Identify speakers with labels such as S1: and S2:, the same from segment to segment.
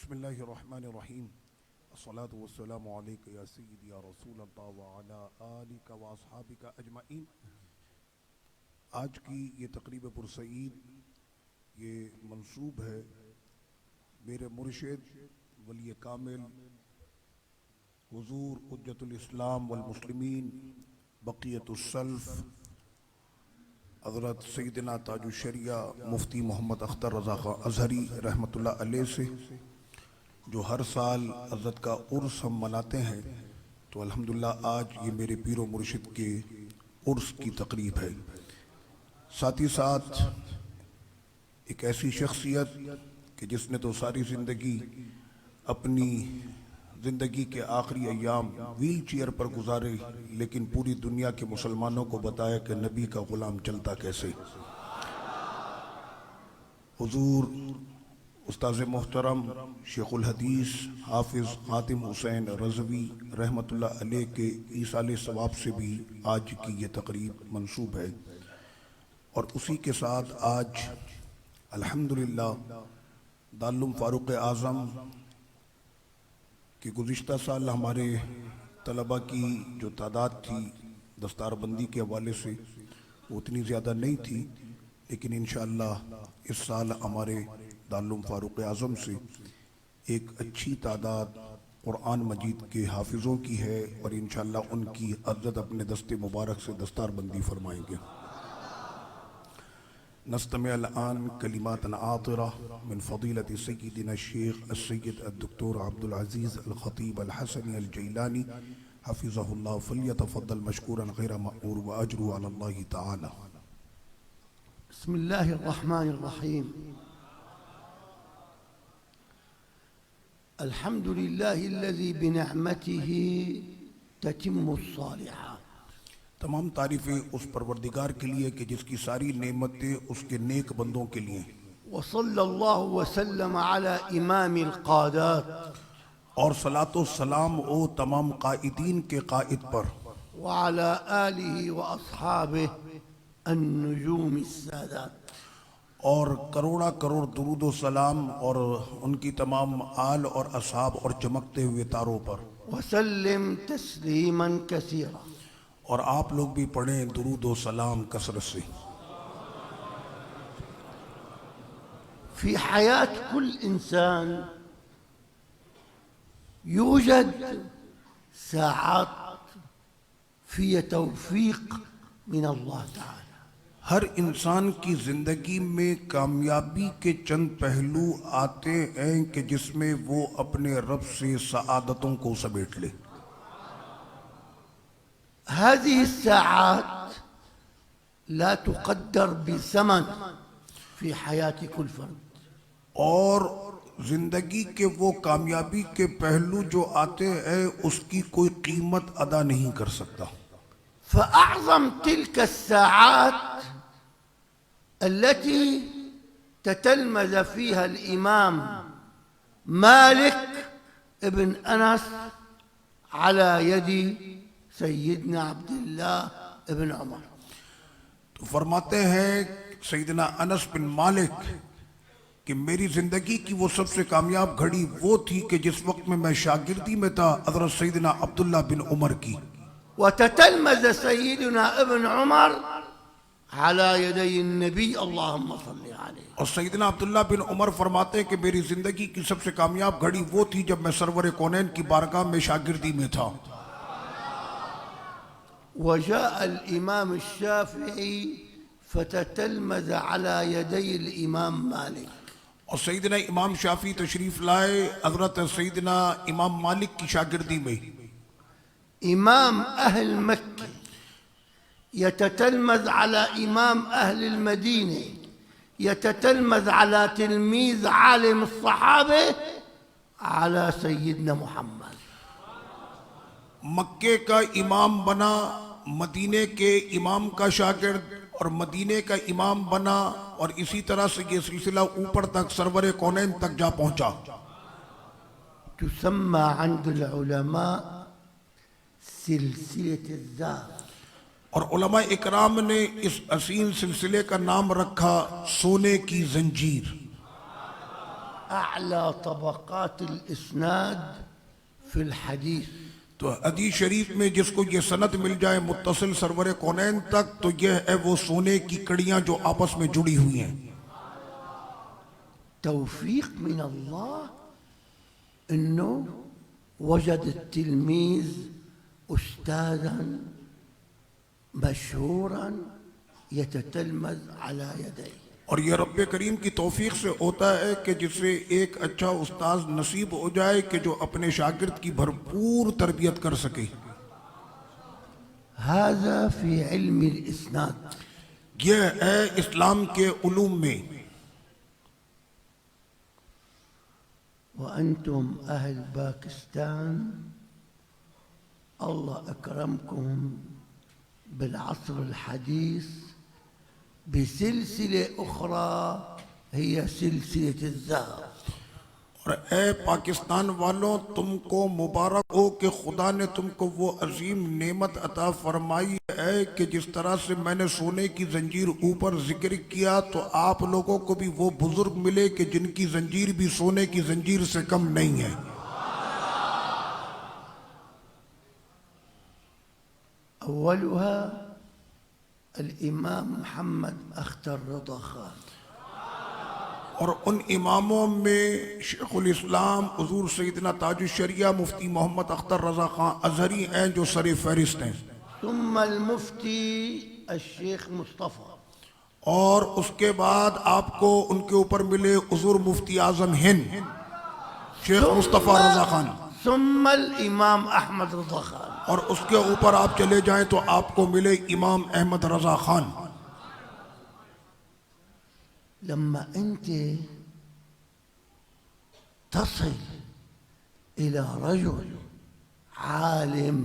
S1: بسم اللہ الرحمن الرحیم الصلاة والسلام علیک یا سیدی یا رسول اللہ وعلا آلک و اصحابک اجمعین۔ آج کی یہ تقریب پرسعید یہ منسوب ہے میرے مرشد ولی کامل حضور حجت الاسلام والمسلمین بقیت السلف حضرت سیدنا تاج الشریعہ مفتی محمد اختر رضا خان ازہری رحمۃ اللہ علیہ سے، جو ہر سال حضرت کا عرس ہم مناتے ہیں، تو الحمدللہ آج یہ میرے پیر و مرشد کے عرس کی تقریب ہے۔ ساتھ ہی ساتھ ایک ایسی شخصیت کہ جس نے تو ساری زندگی اپنی زندگی کے آخری ایام ویل چیئر پر گزارے، لیکن پوری دنیا کے مسلمانوں کو بتایا کہ نبی کا غلام چلتا کیسے۔ حضور استاذ محترم شیخ الحدیث حافظ خاتم حسین رضوی رحمۃ اللہ علیہ کے ایصال ثواب سے بھی آج کی یہ تقریب منسوب ہے، اور اسی کے ساتھ آج الحمدللہ دارالعلوم فاروق اعظم کہ گزشتہ سال ہمارے طلبہ کی جو تعداد تھی دستار بندی کے حوالے سے وہ اتنی زیادہ نہیں تھی، لیکن انشاءاللہ اس سال ہمارے دارالعلوم فاروق اعظم سے ایک اچھی تعداد قرآن مجید کے حافظوں کی ہے، اور انشاءاللہ ان کی عزت اپنے دست مبارک سے دستار بندی فرمائیں گے۔ نستمع الآن کلمات عاطرہ من فضیلت سیدنا الشیخ السید الدکتور عبدالعزیز الخطیب الحسنی الجیلانی حفظہ اللہ، فلیتفضل مشکورا غیر مأمور واجرہ علی اللہ تعالی۔
S2: بسم اللہ الرحمن الرحیم۔ الحمد للہ الذی بنعمته تتم الصالحات۔
S1: تمام تعریفیں اس پروردگار کے لیے کہ جس کی ساری نعمتیں اس کے نیک بندوں کے لیے۔
S2: وصلی اللہ وسلم علی امام القادات،
S1: اور صلاۃ و سلام او تمام قائدین کے قائد پر،
S2: وعلی آلہ واصحابہ النجوم السادات،
S1: اور کروڑا کروڑ درود و سلام اور ان کی تمام آل اور اصحاب اور چمکتے ہوئے تاروں پر،
S2: وسلم تسلیما کثیرا۔
S1: اور آپ لوگ بھی پڑھیں درود و سلام کثرت سے۔
S2: في حياة كل إنسان يوجد ساعات في توفيق من الله تعالى۔
S1: ہر انسان کی زندگی میں کامیابی کے چند پہلو آتے ہیں کہ جس میں وہ اپنے رب سے سعادتوں کو سمیٹ لے۔
S2: هذه الساعات لا تقدر بثمن في حياة كل فرد،
S1: اور زندگی کے وہ کامیابی کے پہلو جو آتے ہیں اس کی کوئی قیمت ادا نہیں کر سکتا۔
S2: فأعظم تلك الساعات التي تتلمذ فيها الإمام مالك ابن أنس على يد سیدنا عبداللہ ابن عمر۔
S1: تو فرماتے ہیں سیدنا انس بن مالک کہ میری زندگی کی وہ سب سے کامیاب گھڑی وہ تھی کہ جس وقت میں شاگردی میں تھا حضرت سیدنا عبداللہ بن عمر کی۔
S2: وتتلمذ سیدنا ابن عمر على يدي النبي اللهم صل عليه۔
S1: اور سیدنا عبداللہ بن عمر فرماتے ہیں کہ میری زندگی کی سب سے کامیاب گھڑی وہ تھی جب میں سرور کونین کی بارگاہ میں شاگردی میں تھا۔
S2: وجاء الإمام الشافعي فتتلمذ على يدي الإمام مالك،
S1: اور سیدنا امام شافعی تشریف لائے حضرت سیدنا امام مالک کی شاگردی میں۔
S2: إمام أهل مكة يتتلمذ على إمام أهل المدينة، يتتلمذ على تلميذ عالم الصحابة على سيدنا محمد۔
S1: مکے کا امام بنا، مدینے کے امام کا شاگرد، اور مدینے کا امام بنا، اور اسی طرح سے یہ سلسلہ اوپر تک سرور کونین تک جا پہنچا۔
S2: تسمى عند العلماء سلسلة الذهب،
S1: اور علماء اکرام نے اس حسین سلسلے کا نام رکھا سونے کی زنجیر۔
S2: أعلى طبقات الإسناد في الحديث.
S1: تو حدیث شریف میں جس کو یہ سند مل جائے متصل سرور کونین تک تو یہ ہے وہ سونے کی کڑیاں جو آپس میں جڑی ہوئی ہیں.
S2: توفيق من الله إنه وجد التلميذ أستاذا مشهورا يتتلمذ على يديه.
S1: اور یہ رب کریم کی توفیق سے ہوتا ہے کہ جسے ایک اچھا استاذ نصیب ہو جائے کہ جو اپنے شاگرد کی بھرپور تربیت کر سکے.
S2: هذا في علم الإسناد.
S1: یہ ہے اسلام کے علوم میں.
S2: وأنتم أهل باكستان الله أكرمكم بالعصر الحديث بسلسلة أخرى هي سلسلة الذهب.
S1: اور اے پاکستان والوں تم کو مبارک ہو کہ خدا نے تم کو وہ عظیم نعمت عطا فرمائی ہے کہ جس طرح سے میں نے سونے کی زنجیر اوپر ذکر کیا تو آپ لوگوں کو بھی وہ بزرگ ملے کہ جن کی زنجیر بھی سونے کی زنجیر سے کم نہیں ہے.
S2: أولها الإمام محمد أختر رضا خان.
S1: اور ان اماموں میں شیخ الاسلام حضور سیدنا تاج الشریعہ مفتی محمد اختر رضا خان ازہری ہیں جو سر فہرست ہیں.
S2: ثم المفتي الشيخ مصطفى.
S1: اور اس کے بعد آپ کو ان کے اوپر ملے حضور مفتی اعظم ہند شیخ مصطفیٰ رضا خان.
S2: ثم الإمام أحمد رضا خان.
S1: اور اس کے اوپر آپ چلے جائیں تو آپ کو ملے امام احمد رضا خان.
S2: لما أنت تصل إلى رجل عالم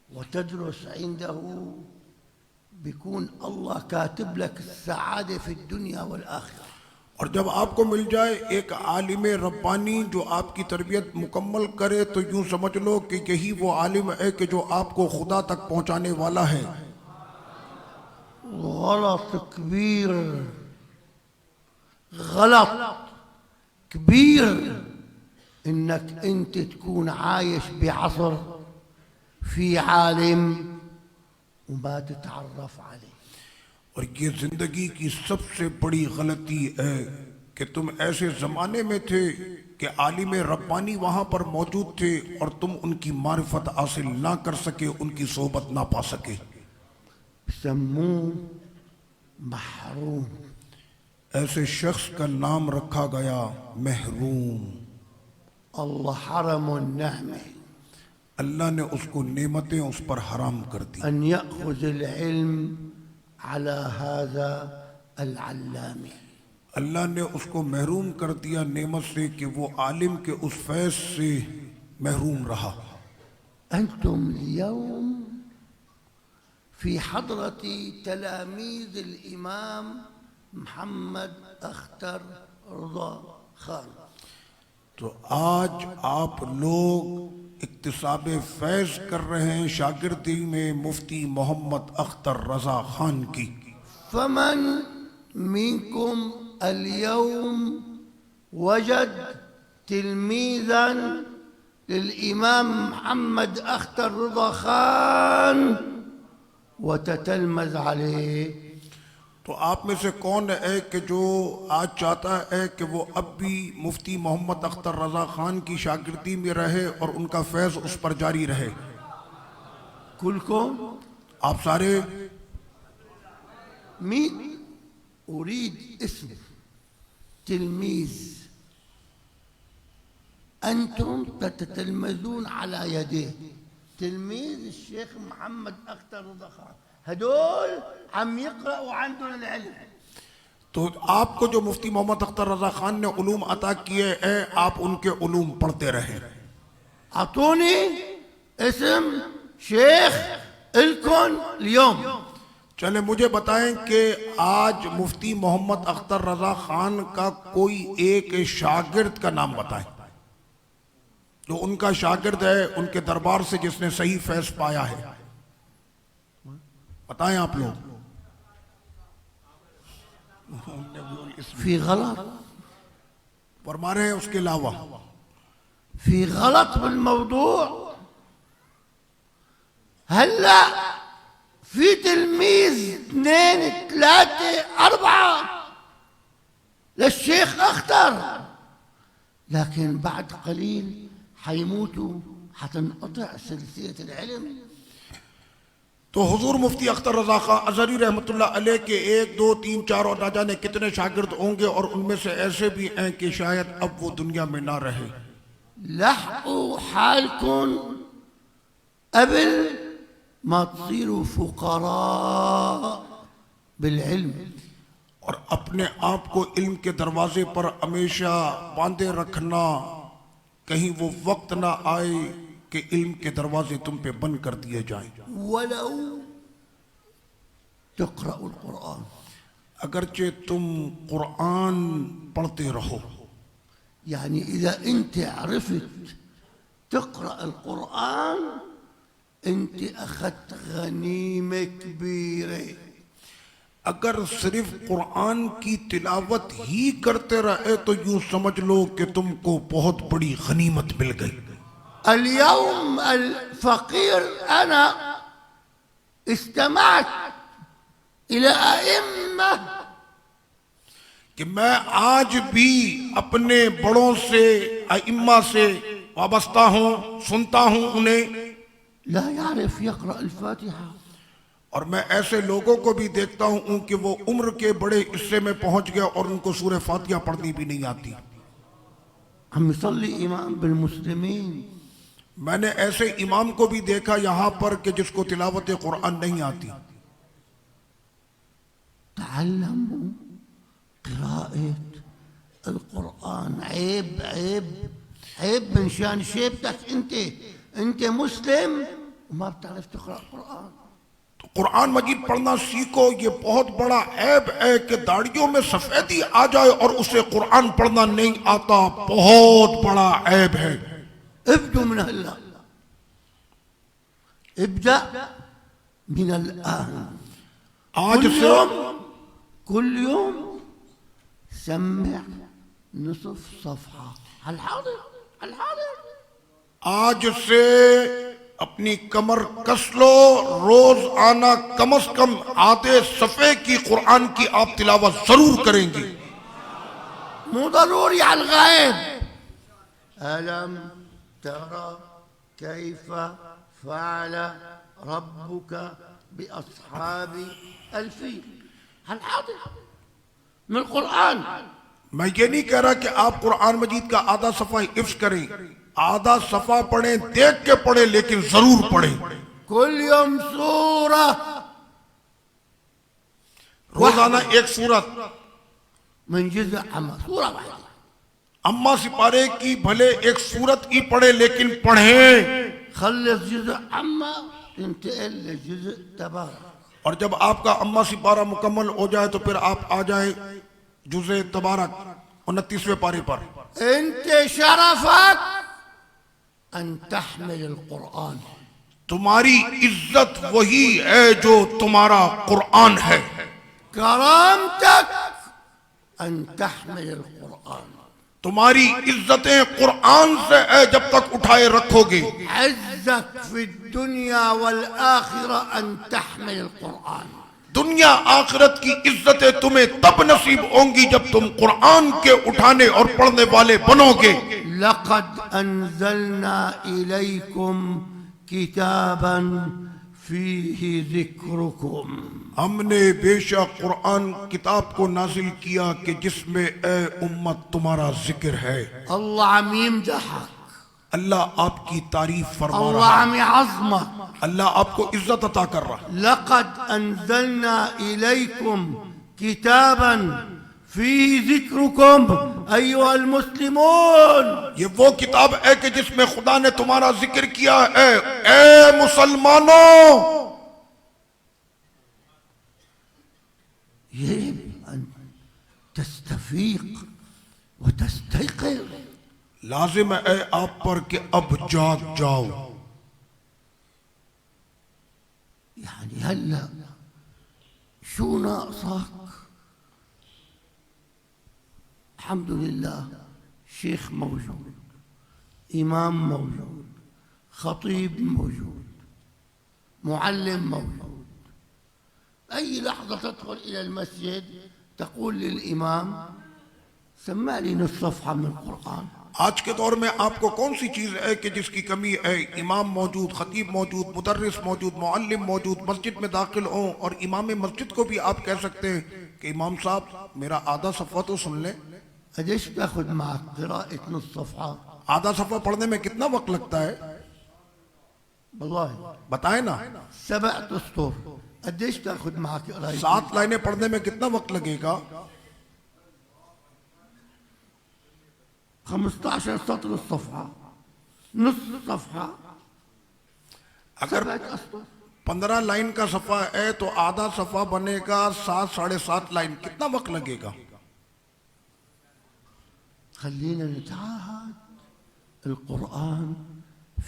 S2: وتدرس عنده بيكون الله كاتب لك السعادة في الدنيا والآخرة.
S1: اور جب آپ کو مل جائے ایک عالم ربانی جو آپ کی تربیت مکمل کرے تو یوں سمجھ لو کہ یہی وہ عالم ہے کہ جو آپ کو خدا تک پہنچانے والا ہے.
S2: غلط كبير، غلط كبير انك انت تكون عايش بعصر في عالم وما تتعرف عليه.
S1: اور یہ زندگی کی سب سے بڑی غلطی ہے کہ تم ایسے زمانے میں تھے کہ عالم ربانی وہاں پر موجود تھے اور تم ان کی معرفت حاصل نہ کر سکے، ان کی صحبت نہ پا سکے.
S2: سموه محروم.
S1: ایسے شخص کا نام رکھا گیا محروم.
S2: الله حرم النعمة
S1: اللہ نے اس کو نعمتیں اس پر حرام کر دی.
S2: أن يأخذ العلم على هذا العلامة.
S1: اللہ نے اس کو محروم کر دیا نعمت سے کہ وہ عالم کے اس فیض سے محروم رہا.
S2: أنتم اليوم في حضرة تلاميذ الإمام محمد أختر رضا خان.
S1: تو آج آپ لوگ اکتساب فیض کر رہے ہیں شاگردی میں مفتی محمد اختر رضا خان کی.
S2: فمن منكم اليوم وجد تلميذا للإمام محمد أختر رضا خان وتتلمذ عليه.
S1: تو آپ میں سے کون ہے کہ جو آج چاہتا ہے کہ وہ اب بھی مفتی محمد اختر رضا خان کی شاگردی میں رہے اور ان کا فیض اس پر جاری رہے؟
S2: كلكم؟
S1: آپ سارے؟
S2: مين؟ أريد اسم تلميذ أنتم تتتلمذون على يديه. تلميذ الشيخ محمد أختر رضا خان، هدول عم يقرأوا عندنا العلم.
S1: تو آپ کو جو مفتی محمد اختر رضا خان نے علوم عطا کیے ہیں آپ ان کے علوم پڑھتے رہے.
S2: أعطوني اسم شيخ إلكن اليوم.
S1: چلے مجھے بتائیں کہ آج مفتی محمد اختر رضا خان کا کوئی ایک شاگرد کا نام بتائیں جو ان کا شاگرد ہے ان کے دربار سے جس نے صحیح فیض پایا ہے. بتائیں آپ لوگ.
S2: في غلط.
S1: فرما رہے ہیں اس کے علاوہ
S2: في غلط بالموضوع. هلا في تلميذ 2 3 4 للشيخ أخطر، لكن بعد قليل حيموتوا، حتنقطع سلسلة العلم.
S1: تو حضور مفتی اختر رضا خان ازہری رحمۃ اللہ علیہ کے 1 2 3 4 اور نہ جانے کتنے شاگرد ہوں گے، اور ان میں سے ایسے بھی ہیں کہ شاید اب وہ دنیا میں نہ رہے.
S2: لحقوا حالكم قبل ما تصيروا فقراء بالعلم.
S1: اور اپنے آپ کو علم کے دروازے پر ہمیشہ باندھے رکھنا، کہیں وہ وقت نہ آئے کہ علم کے دروازے تم پہ بند کر دیے جائیں.
S2: ولو تقرأوا القرآن،
S1: اگرچہ تم قرآن پڑھتے رہو.
S2: يعني إذا أنت عرفت تقرأ القرآن أنت أخذت غنيمة كبيرة.
S1: اگر صرف قرآن کی تلاوت ہی کرتے رہے تو یوں سمجھ لو کہ تم کو بہت بڑی غنیمت مل گئی.
S2: اليوم الفقير أنا استمعت إلى أئمة
S1: کہ میں آج بھی اپنے بڑوں سے ائمہ سے وابستہ ہوں، سنتا ہوں انہیں،
S2: لا يعرف يقرأ الفاتحة.
S1: اور میں ایسے لوگوں کو بھی دیکھتا ہوں کہ وہ عمر کے بڑے حصے میں پہنچ گئے اور ان کو سورہ فاتحہ پڑھنی بھی نہیں آتی.
S2: عم يصلي إمام بالمسلمين.
S1: میں نے ایسے امام کو بھی دیکھا یہاں پر کہ جس کو تلاوت قرآن نہیں آتی.
S2: تعلموا قراءة القرآن. عيب عيب عيب من شان شيبتك. انت مسلم وما بتعرف تقرأ القرآن.
S1: قرآن مجید پڑھنا سیکھو، یہ بہت بڑا عیب ہے کہ داڑھیوں میں سفیدی آ جائے اور اسے قرآن پڑھنا نہیں آتا، بہت بڑا عیب ہے.
S2: ابدوا من هلا، ابدأ من الآن.
S1: آج سے
S2: كل يوم سمع نصف صفحة. الحاضر
S1: آج سے اپنی کمر کس لو، روز آنا کم از کم آدھے صفحے کی قرآن کی آپ تلاوت ضرور کریں گے.
S2: مو ضروري على الغائب. ألم ترى كيف فعل ربك بأصحاب الفيل. الحاضر من القرآن.
S1: میں یہ نہیں کہہ رہا کہ آپ قرآن مجید کا آدھا صفحہ حفظ کریں، آدھا صفحہ پڑھیں، دیکھ کے پڑھیں، لیکن ضرور پڑھیں.
S2: كل يوم سورة،
S1: روزانہ ایک سورت
S2: من جزء عما، سورة واحدة.
S1: اما سپارے کی بھلے ایک سورت ہی پڑھیں لیکن پڑھیں.
S2: خلص جزء عما انتقل لجزء تبارك.
S1: اور جب آپ کا اما سپارہ مکمل ہو جائے تو پھر آپ آ جائیں جزء تبارک 29ویں پارے پر.
S2: انت شرفك ان تحمل القرآن.
S1: تمہاری عزت وہی ہے جو تمہارا قرآن ہے.
S2: كرامتك ان تحمل القرآن.
S1: تمہاری عزتیں قرآن سے ہے جب تک اٹھائے رکھو گے.
S2: عزك في الدنيا والآخرة ان تحمل القرآن.
S1: دنیا آخرت کی عزتیں تمہیں تب نصیب ہوں گی جب تم قرآن کے اٹھانے اور پڑھنے والے بنو گے.
S2: لقد انزلنا اليكم كتابا فيه ذكركم.
S1: ہم نے بے شک قرآن کتاب کو نازل کیا کہ جس میں اے امت تمہارا ذکر ہے.
S2: الله عم يمدحك،
S1: اللہ آپ کی تعریف فرما
S2: الله
S1: رہا ہے،
S2: عم يعظمك.
S1: اللہ آپ کو عزت عطا کر رہا ہے.
S2: لقد انزلنا اليكم كتابا فيه ذكركم ايها المسلمون.
S1: یہ وہ کتاب ہے کہ جس میں خدا نے تمہارا ذکر کیا ہے. اے مسلمانوں،
S2: يجب ان تستفيق وتستيقظ.
S1: لازم ہے آپ پر کہ اب جاگ جاؤ.
S2: يعني هلا شو ناقصك؟ الحمد لله شيخ موجود، إمام موجود، خطيب موجود، معلم موجود. أي لحظة تدخل إلى المسجد تقول للإمام سمع لي نصف صفحة من القرآن.
S1: آج کے دور میں آپ کو کون سی چیز ہے کہ جس کی کمی ہے؟ امام موجود، خطیب موجود، مدرس موجود، معلم موجود، مسجد میں داخل ہوں اور امام مسجد کو بھی آپ کہہ سکتے ہیں کہ امام صاحب میرا آدھا صفحہ تو سن لیں.
S2: قديش تاخذ معك قراءة نص صفحة؟
S1: آدھا صفحہ پڑھنے میں کتنا وقت لگتا ہے؟
S2: والله
S1: بتائیں نا.
S2: 7 أسطر. قديش تاخذ معك قراءة؟
S1: 7 لائنیں پڑھنے میں کتنا وقت لگے گا؟
S2: 15 سطر الصفحة، نص صفحة
S1: اگر
S2: 7 أسطر.
S1: 15 لائن کا صفحہ ہے تو آدھا صفحہ بنے گا 7 ساڑھے 7 لائن. کتنا وقت لگے گا؟
S2: خلينا نتعاهد القرآن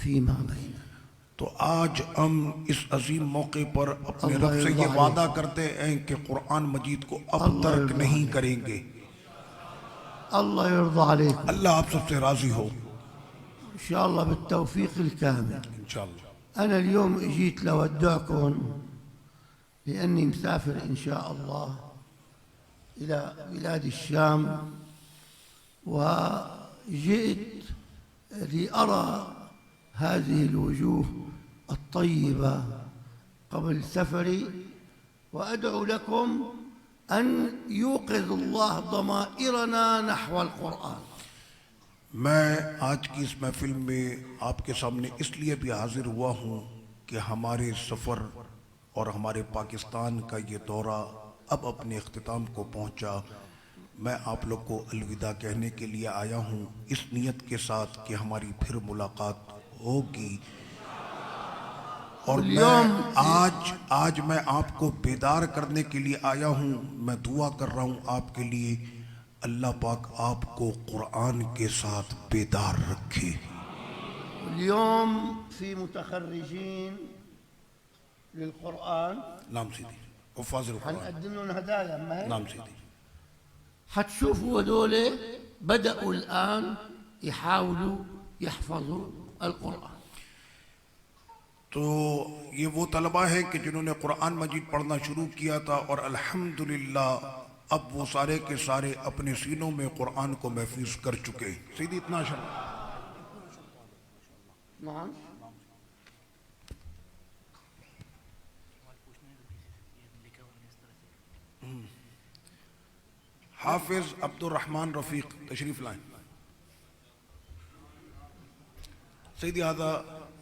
S2: فيما بيننا.
S1: تو آج ہم اس عظیم موقع پر اپنے
S2: اللہ
S1: رب سے یہ
S2: یرضى
S1: وعدہ کرتے ہیں کہ قرآن مجید کو اب
S2: اللہ
S1: ترک
S2: یرضى
S1: نہیں کریں گے.
S2: الله يرضى عليكم
S1: اللہ آپ سب سے راضی ہو
S2: إن شاء الله بالتوفيق الكامل.
S1: انشاءاللہ.
S2: أنا اليوم جيت لودعكم لأني مسافر إن شاء الله إلى بلاد الشام، وجئت لأرى هذه الوجوه الطيبة قبل سفري، وأدعو لكم أن يوقظ الله ضمائرنا نحو القرآن.
S1: میں آج کی اس محفل میں آپ کے سامنے اس لیے بھی حاضر ہوا ہوں کہ ہمارے سفر اور ہمارے پاکستان کا یہ دورہ اب اپنے اختتام کو پہنچا. میں آپ لوگ کو الوداع کہنے کے لیے آیا ہوں اس نیت کے ساتھ کہ ہماری پھر ملاقات ہوگی. اور آج میں آپ کو بیدار کرنے کے لیے آیا ہوں. میں دعا کر رہا ہوں آپ کے لیے، اللہ پاک آپ کو قرآن کے ساتھ بیدار رکھے.
S2: اليوم في متخرجين للقرآن
S1: نام سیدھی حفاظ القرآن.
S2: هنقدم لهم هدايا. ما هي
S1: نام سیدھی.
S2: حتشوفوا هذول بدأوا الآن يحاولوا يحفظوا القرآن.
S1: تو یہ وہ طلبہ ہیں کہ جنہوں نے قرآن مجید پڑھنا شروع کیا تھا اور الحمدللہ اب وہ سارے کے سارے اپنے سینوں میں قرآن کو محفوظ کر چکے. سیدھی اتنا شرم.
S2: نعم.
S1: حافظ عبد الرحمن رفیق تشریف لائیں. سیدی هذا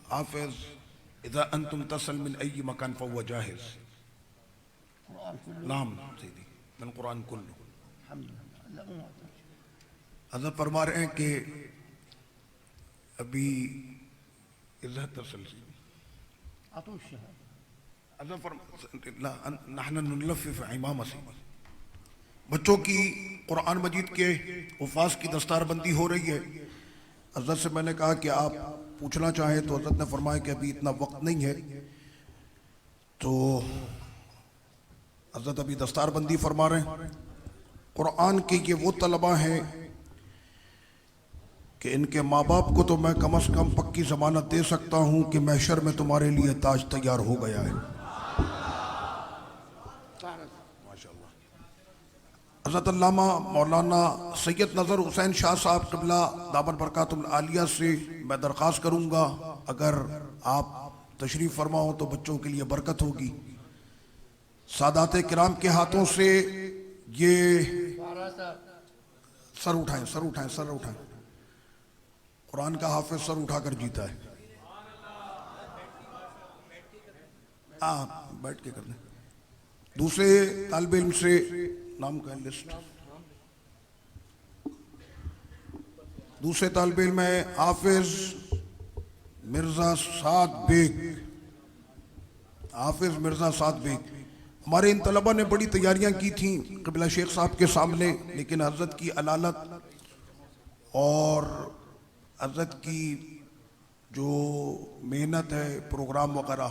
S1: حافظ اذا انتم تصل من اي مكان فهو جاهز. نعم سیدی من قرآن کلو. حضرت فرما رہے ہیں کہ ابھی اذا تصل
S2: أعطوه الشهادة.
S1: حضرت فرما نحن نلفف عمامة سیدی. بچوں کی قرآن مجید کے حفاظ کی دستار بندی ہو رہی ہے. حضرت سے میں نے کہا کہ آپ پوچھنا چاہیں تو حضرت نے فرمایا کہ ابھی اتنا وقت نہیں ہے. تو حضرت ابھی دستار بندی فرما رہے ہیں. قرآن کے یہ وہ طلبہ ہیں کہ ان کے ماں باپ کو تو میں کم از کم پکی ضمانت دے سکتا ہوں کہ محشر میں تمہارے لیے تاج تیار ہو گیا ہے. حضرت علامہ مولانا سید نظر حسین شاہ صاحب قبلہ دامن برکات العالیہ سے میں درخواست کروں گا اگر آپ تشریف فرماؤ تو بچوں کے لیے برکت ہوگی. سادات کرام کے ہاتھوں سے یہ سر اٹھائیں. قرآن کا حافظ سر اٹھا کر جیتا ہے. آپ بیٹھ کے کر دیں. دوسرے طالب علم سے نام کا لسٹ. دوسرے طالب علم ہے حافظ مرزا سعد بیگ. حافظ مرزا سعد بیگ. ہمارے ان طلبہ نے بڑی تیاریاں کی تھیں قبلہ شیخ صاحب کے سامنے، لیکن حضرت کی علالت اور حضرت کی جو محنت ہے پروگرام وغیرہ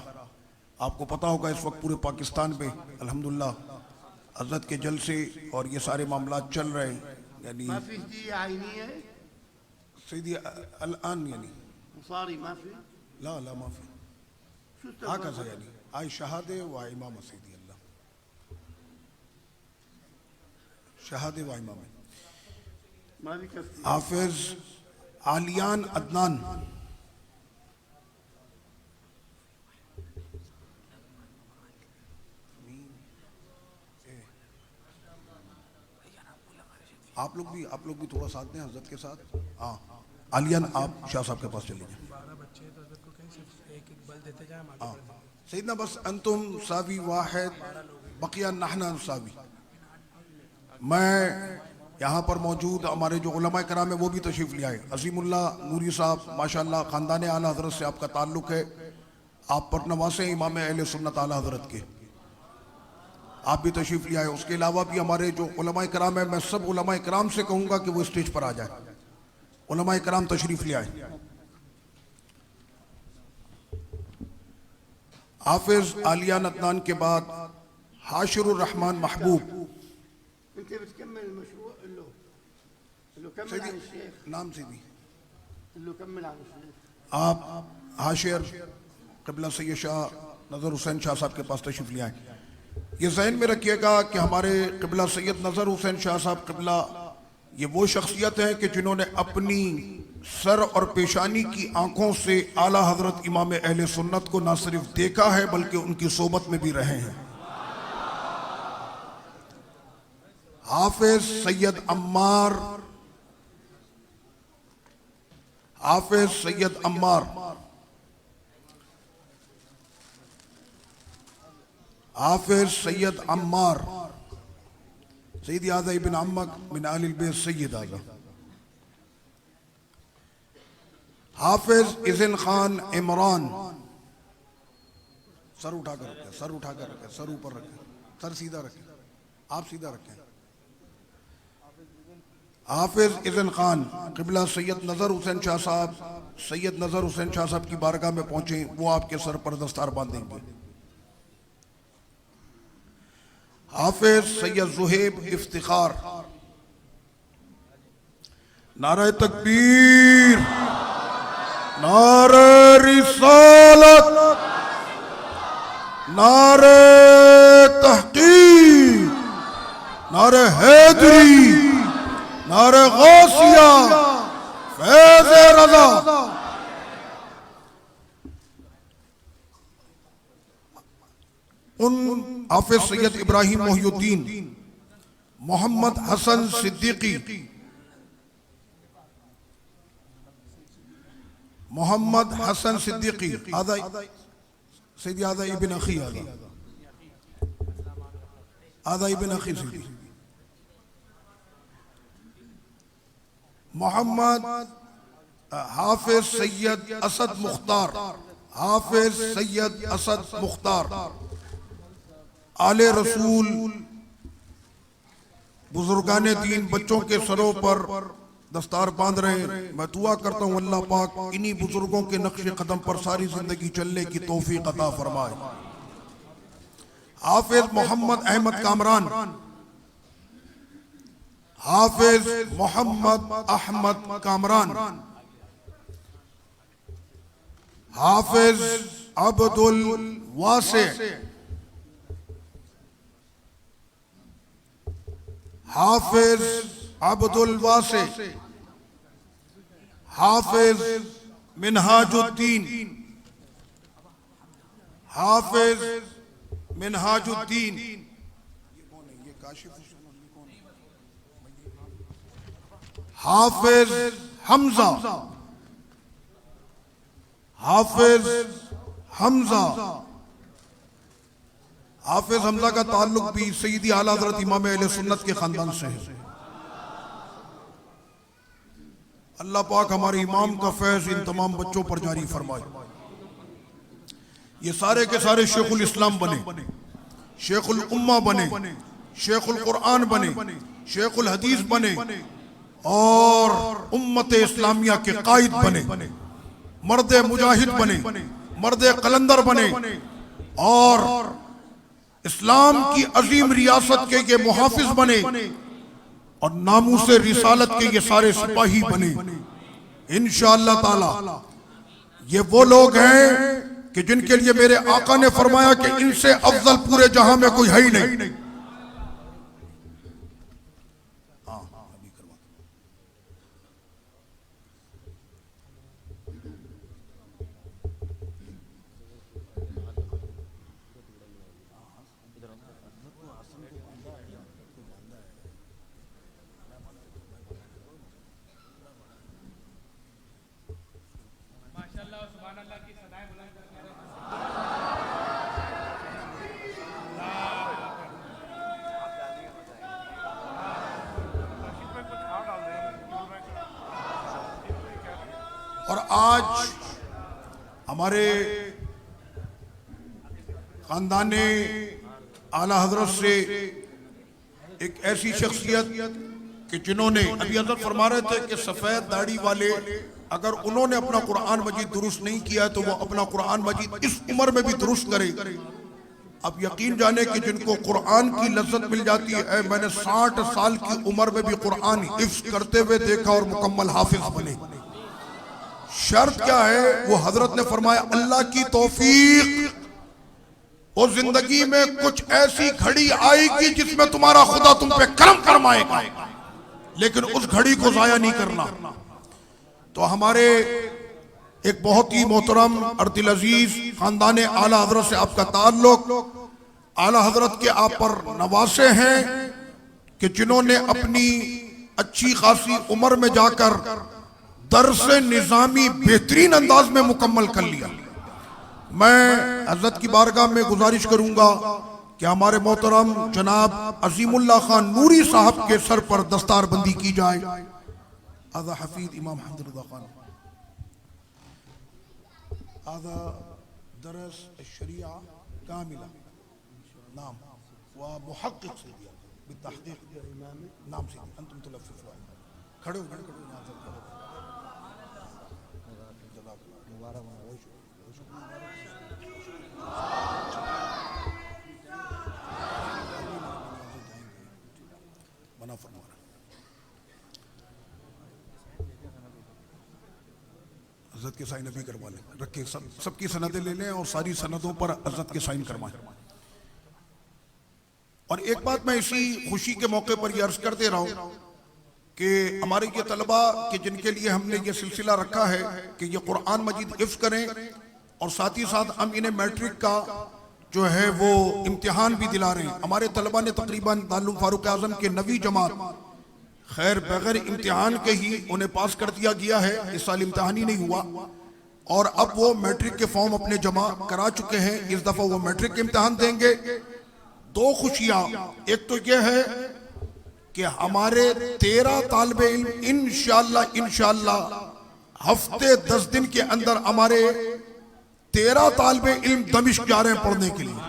S1: آپ کو پتہ ہوگا اس وقت پورے پاکستان میں الحمدللہ حضرت کے جلسے اور یہ سارے معاملات چل رہے ہیں. یعنی
S2: ما في هدية عينية؟
S1: سيدي الآن يعني
S2: مصاري ما في؟
S1: لا ما في
S2: شو استغفر
S1: هكذا يعني هاي شهادة وإمامة سيدي الله شهادة وإمامة
S2: ما بكفي.
S1: حافظ علیان عدنان آپ لوگ بھی تھوڑا ساتھ دیں حضرت کے ساتھ. ہاں علیان آپ شاہ صاحب کے پاس چلے جائیں.
S3: 12 بچے تو حضرت کو کہیں صرف ایک بل دیتے جائیں ہم آگے
S1: ہاں
S3: بڑھ جائیں گے.
S1: سیدنا بس انتم ساوی واحد بقیہ نحن ساوی. میں یہاں پر موجود ہمارے جو علماء کرام ہیں وہ بھی تشریف لے آئے. عظیم اللہ نوری صاحب ماشاءاللہ خاندان اعلیٰ حضرت سے آپ کا تعلق ہے, آپ پر نواسے ہیں امام اہل سنت اعلیٰ حضرت کے, آپ بھی تشریف لے آئے. اس کے علاوہ بھی ہمارے جو علماء کرام ہیں, میں سب علماء کرام سے کہوں گا کہ وہ اسٹیج پر آ جائیں. علماء کرام تشریف لے آئے. حافظ علیان عدنان کے بعد حاشر الرحمن محبوب.
S2: انت بتكمل المشروع؟ قل له كمل عن الشيخ.
S1: نام سیدی
S2: قل له كمل عن الشيخ.
S1: آپ حاشر قبلہ سید شاہ نظر حسین شاہ صاحب کے پاس تشریف لے آئیں. یہ ذہن میں رکھیے گا کہ ہمارے قبلہ سید نظر حسین شاہ صاحب قبلہ یہ وہ شخصیت ہیں کہ جنہوں نے اپنی سر اور پیشانی کی آنکھوں سے اعلیٰ حضرت امام اہل سنت کو نہ صرف دیکھا ہے بلکہ ان کی صحبت میں بھی رہے ہیں. حافظ سید عمار, حافظ سید عمار, حافظ سید عمار. سیدی آدھا ابن عمک من آل البیت سید آدھا. حافظ اذن خان عمران. سر اٹھا کر رکھیں, سر اٹھا کر رکھیں, سر اوپر رکھیں, سر سیدھا رکھیں, آپ سیدھا رکھیں. حافظ اذن خان قبلہ سید نظر حسین شاہ صاحب, سید نظر حسین شاہ صاحب کی بارگاہ میں پہنچیں, وہ آپ کے سر پر دستار باندھیں گے. حافظ سید زہیب افتخار. نعرہ تکبیر, نعرہ رسالت, نعرہ تحقیق, نعرہ حیدری, نعرہ غوثیہ, فیض رضا. ان حافظ سید ابراہیم محی الدین, محمد حسن صدیقی, محمد حسن صدیقی, سیدی آدھا ابن اخی, آدھا ابن اخی سیدی. محمد حافظ سید اسد مختار, حافظ سید اسد مختار. آل رسول بزرگان دین بچوں کے سروں پر دستار باندھ رہے ہیں. میں دعا کرتا ہوں اللہ پاک انہی بزرگوں کے نقش قدم پر ساری زندگی چلنے کی توفیق عطا فرمائے. حافظ محمد احمد کامران, حافظ محمد احمد کامران. حافظ عبد الواسع, حافظ عبد الواسع. حافظ منہاج الدین, حافظ منہاج الدین. حافظ حمزہ, حافظ حمزہ. حافظ حمزہ کا تعلق بھی سیدی اعلیٰ حضرت امام اہل سنت کے خاندان سے ہے. اللہ پاک ہمارے امام کا فیض ان تمام بچوں پر جاری فرمائے. یہ سارے کے سارے شیخ الاسلام بنے, شیخ الامہ بنے, شیخ القرآن بنے, شیخ الحدیث بنے اور امت اسلامیہ کے قائد بنے, مرد مجاہد بنے, مرد قلندر بنے اور اسلام کی عظیم ریاست کے یہ محافظ بنے اور ناموس رسالت کے یہ سارے سپاہی بنے. انشاءاللہ تعالی یہ وہ لوگ ہیں کہ جن کے لیے میرے آقا نے فرمایا کہ ان سے افضل پورے جہاں میں کوئی ہے ہی نہیں. اور آج ہمارے خاندان اعلی حضرت سے ایک ایسی شخصیت کہ جنہوں نے ابھی حضرت فرما رہے تھے کہ سفید داڑھی والے اگر انہوں نے اپنا قرآن مجید درست نہیں کیا تو وہ اپنا قرآن مجید اس عمر میں بھی درست کرے. اب یقین جانے کہ جن کو قرآن کی لذت مل جاتی ہے, میں نے 60 سال کی عمر میں بھی قرآن حفظ کرتے ہوئے دیکھا اور مکمل حافظ بنے. شرط کیا ہے؟ وہ حضرت نے فرمایا اللہ کی توفیق. وہ زندگی میں کچھ ایسی گھڑی آئے گی جس میں تمہارا خدا تم پہ کرم فرمائے گا, لیکن اس گھڑی کو ضائع نہیں کرنا. تو ہمارے ایک بہت ہی محترم ارد العزیز خاندان اعلی حضرت سے آپ کا تعلق, اعلی حضرت کے آپ پر نواسے ہیں کہ جنہوں نے اپنی اچھی خاصی عمر میں جا کر درس نظامی بہترین انداز میں مکمل کر لیا. میں حضرت کی بارگاہ میں گزارش کروں گا کہ ہمارے محترم جناب عظیم اللہ خان نوری صاحب کے سر پر دستار بندی کی جائے. آدھا حفیظ امام حمد رضا خان, آدھا درس الشریعہ کاملہ نام و محقق سے دیا بالتحقیق نام سے انتم تلفظ کھڑے ہو کھڑے بنا فرما حضرت کے سائن ابھی کروا لیں, رکھیں سب کی سندیں لے لیں اور ساری سندوں پر حضرت کے سائن کروائیں. اور ایک بات میں اسی خوشی کے موقع پر یہ عرض کرتے رہا ہوں کہ ہمارے یہ طلبہ کہ جن کے لیے ہم نے یہ سلسلہ رکھا ہے کہ یہ قرآن مجید حفظ کریں, اور ساتھ ہی ساتھ ہم انہیں میٹرک کا جو ہے وہ امتحان بھی دلا رہے ہیں. ہمارے طلبہ نے تقریباً دارالعلوم فاروق اعظم کے 9ویں جماعت خیر بغیر امتحان کے ہی انہیں پاس کر دیا گیا ہے. اس سال امتحان ہی نہیں ہوا, اور اب وہ میٹرک کے فارم اپنے جمع کرا چکے ہیں. اس دفعہ وہ میٹرک کے امتحان دیں گے. 2 خوشیاں, ایک تو یہ ہے کہ ہمارے 13 طالب علم انشاءاللہ ہفتے 10 دن کے اندر ہمارے 13 طالب علم دمشق جا رہے ہیں پڑھنے کے لیے.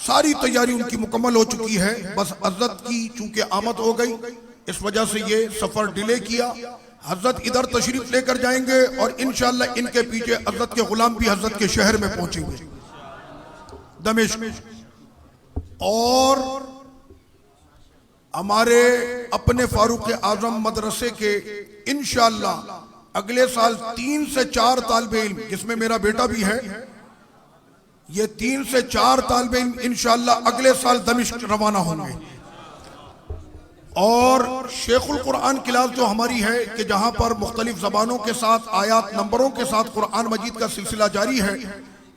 S1: ساری تیاری ان کی مکمل ہو چکی ہے, بس حضرت کی چونکہ آمد ہو گئی اس وجہ سے یہ سفر ڈیلے کیا. حضرت ادھر تشریف لے کر جائیں گے اور انشاءاللہ ان کے پیچھے حضرت کے غلام بھی حضرت کے شہر میں پہنچیں گے دمشق. اور ہمارے اپنے فاروق اعظم مدرسے کے انشاءاللہ اگلے سال 3 سے 4 طالب علم, جس میں میرا بیٹا بھی ہے, یہ 3 سے 4 طالب علم انشاءاللہ اگلے سال دمشق روانہ ہوں گے. اور شیخ القرآن کلاس جو ہماری ہے کہ جہاں پر مختلف زبانوں کے ساتھ آیات نمبروں کے ساتھ قرآن مجید کا سلسلہ جاری ہے,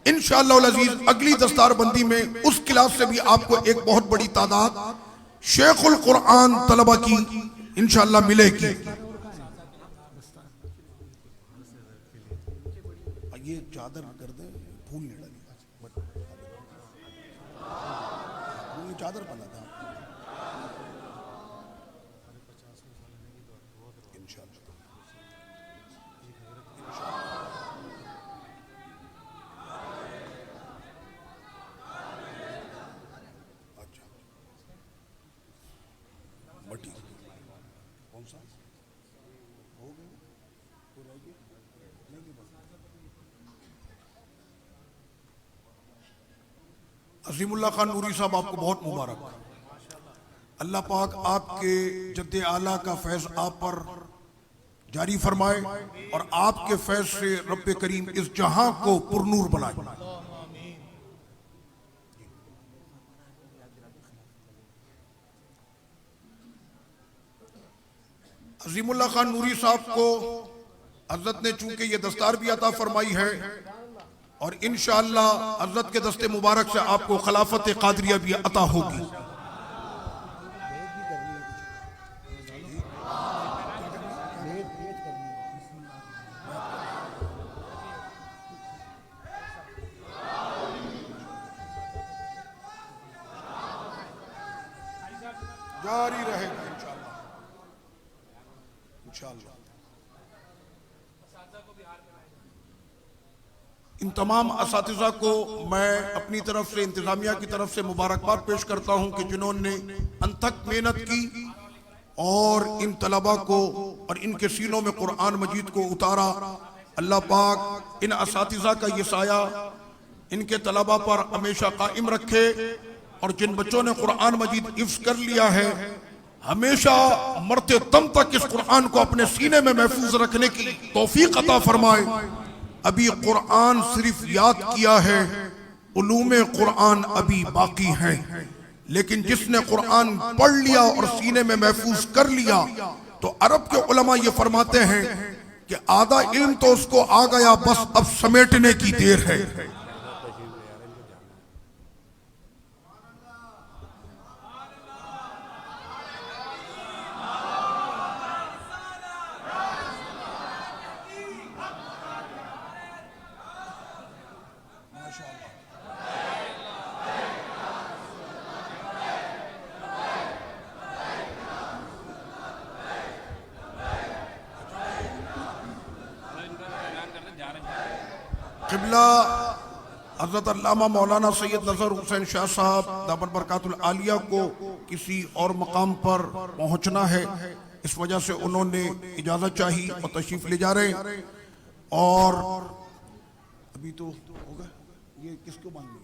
S1: انشاءاللہ العزیز اگلی دستار بندی میں اس کلاس سے بھی آپ کو ایک بہت بڑی تعداد شیخ القرآن طلبہ کی انشاءاللہ ملے گی. یہ چادر کر دیں, پھول نہیں ڈالی, یہ چادر بنا تھا انشاءاللہ. اچھا بٹی کون سا ہو گئے تو رہ گئے نہیں بس. عظیم اللہ خان نوری صاحب آپ کو بہت مبارک. اللہ پاک آپ کے جد اعلیٰ کا فیض آپ پر جاری فرمائے اور آپ کے فیض سے رب کریم اس جہاں کو پرنور بنائے۔ عظیم اللہ خان نوری صاحب کو حضرت نے چونکہ یہ دستار بھی عطا فرمائی ہے اور انشاءاللہ حضرت کے دست مبارک سے آپ کو خلافت قادریہ بھی عطا ہوگی۔ جاری رہے گا انشاءاللہ۔ ان تمام اساتذہ کو میں اپنی طرف سے، انتظامیہ کی طرف سے مبارکباد پیش کرتا ہوں کہ جنہوں نے انتھک محنت کی اور ان طلبہ کو اور ان کے سینوں میں قرآن مجید کو اتارا۔ اللہ پاک ان اساتذہ کا یہ سایہ ان کے طلبہ پر ہمیشہ قائم رکھے، اور جن بچوں نے قرآن مجید حفظ کر لیا ہے ہمیشہ مرتے دم تک اس قرآن کو اپنے سینے میں محفوظ رکھنے کی توفیق عطا فرمائے۔ ابھی قرآن صرف یاد کیا ہے، علوم قرآن ابھی باقی ہیں، لیکن جس نے قرآن پڑھ لیا اور سینے میں محفوظ کر لیا تو عرب کے علماء یہ فرماتے ہیں کہ آدھا علم تو اس کو آ گیا، بس اب سمیٹنے کی دیر ہے۔ قبلہ حضرت علامہ مولانا سید نظر حسین شاہ صاحب دامت برکات العالیہ کو کسی اور مقام پر پہنچنا ہے، اس وجہ سے انہوں نے اجازت چاہی اور تشریف لے جا رہے ہیں۔ اور ابھی تو ہوگا یہ کس کو باندھ لیا؟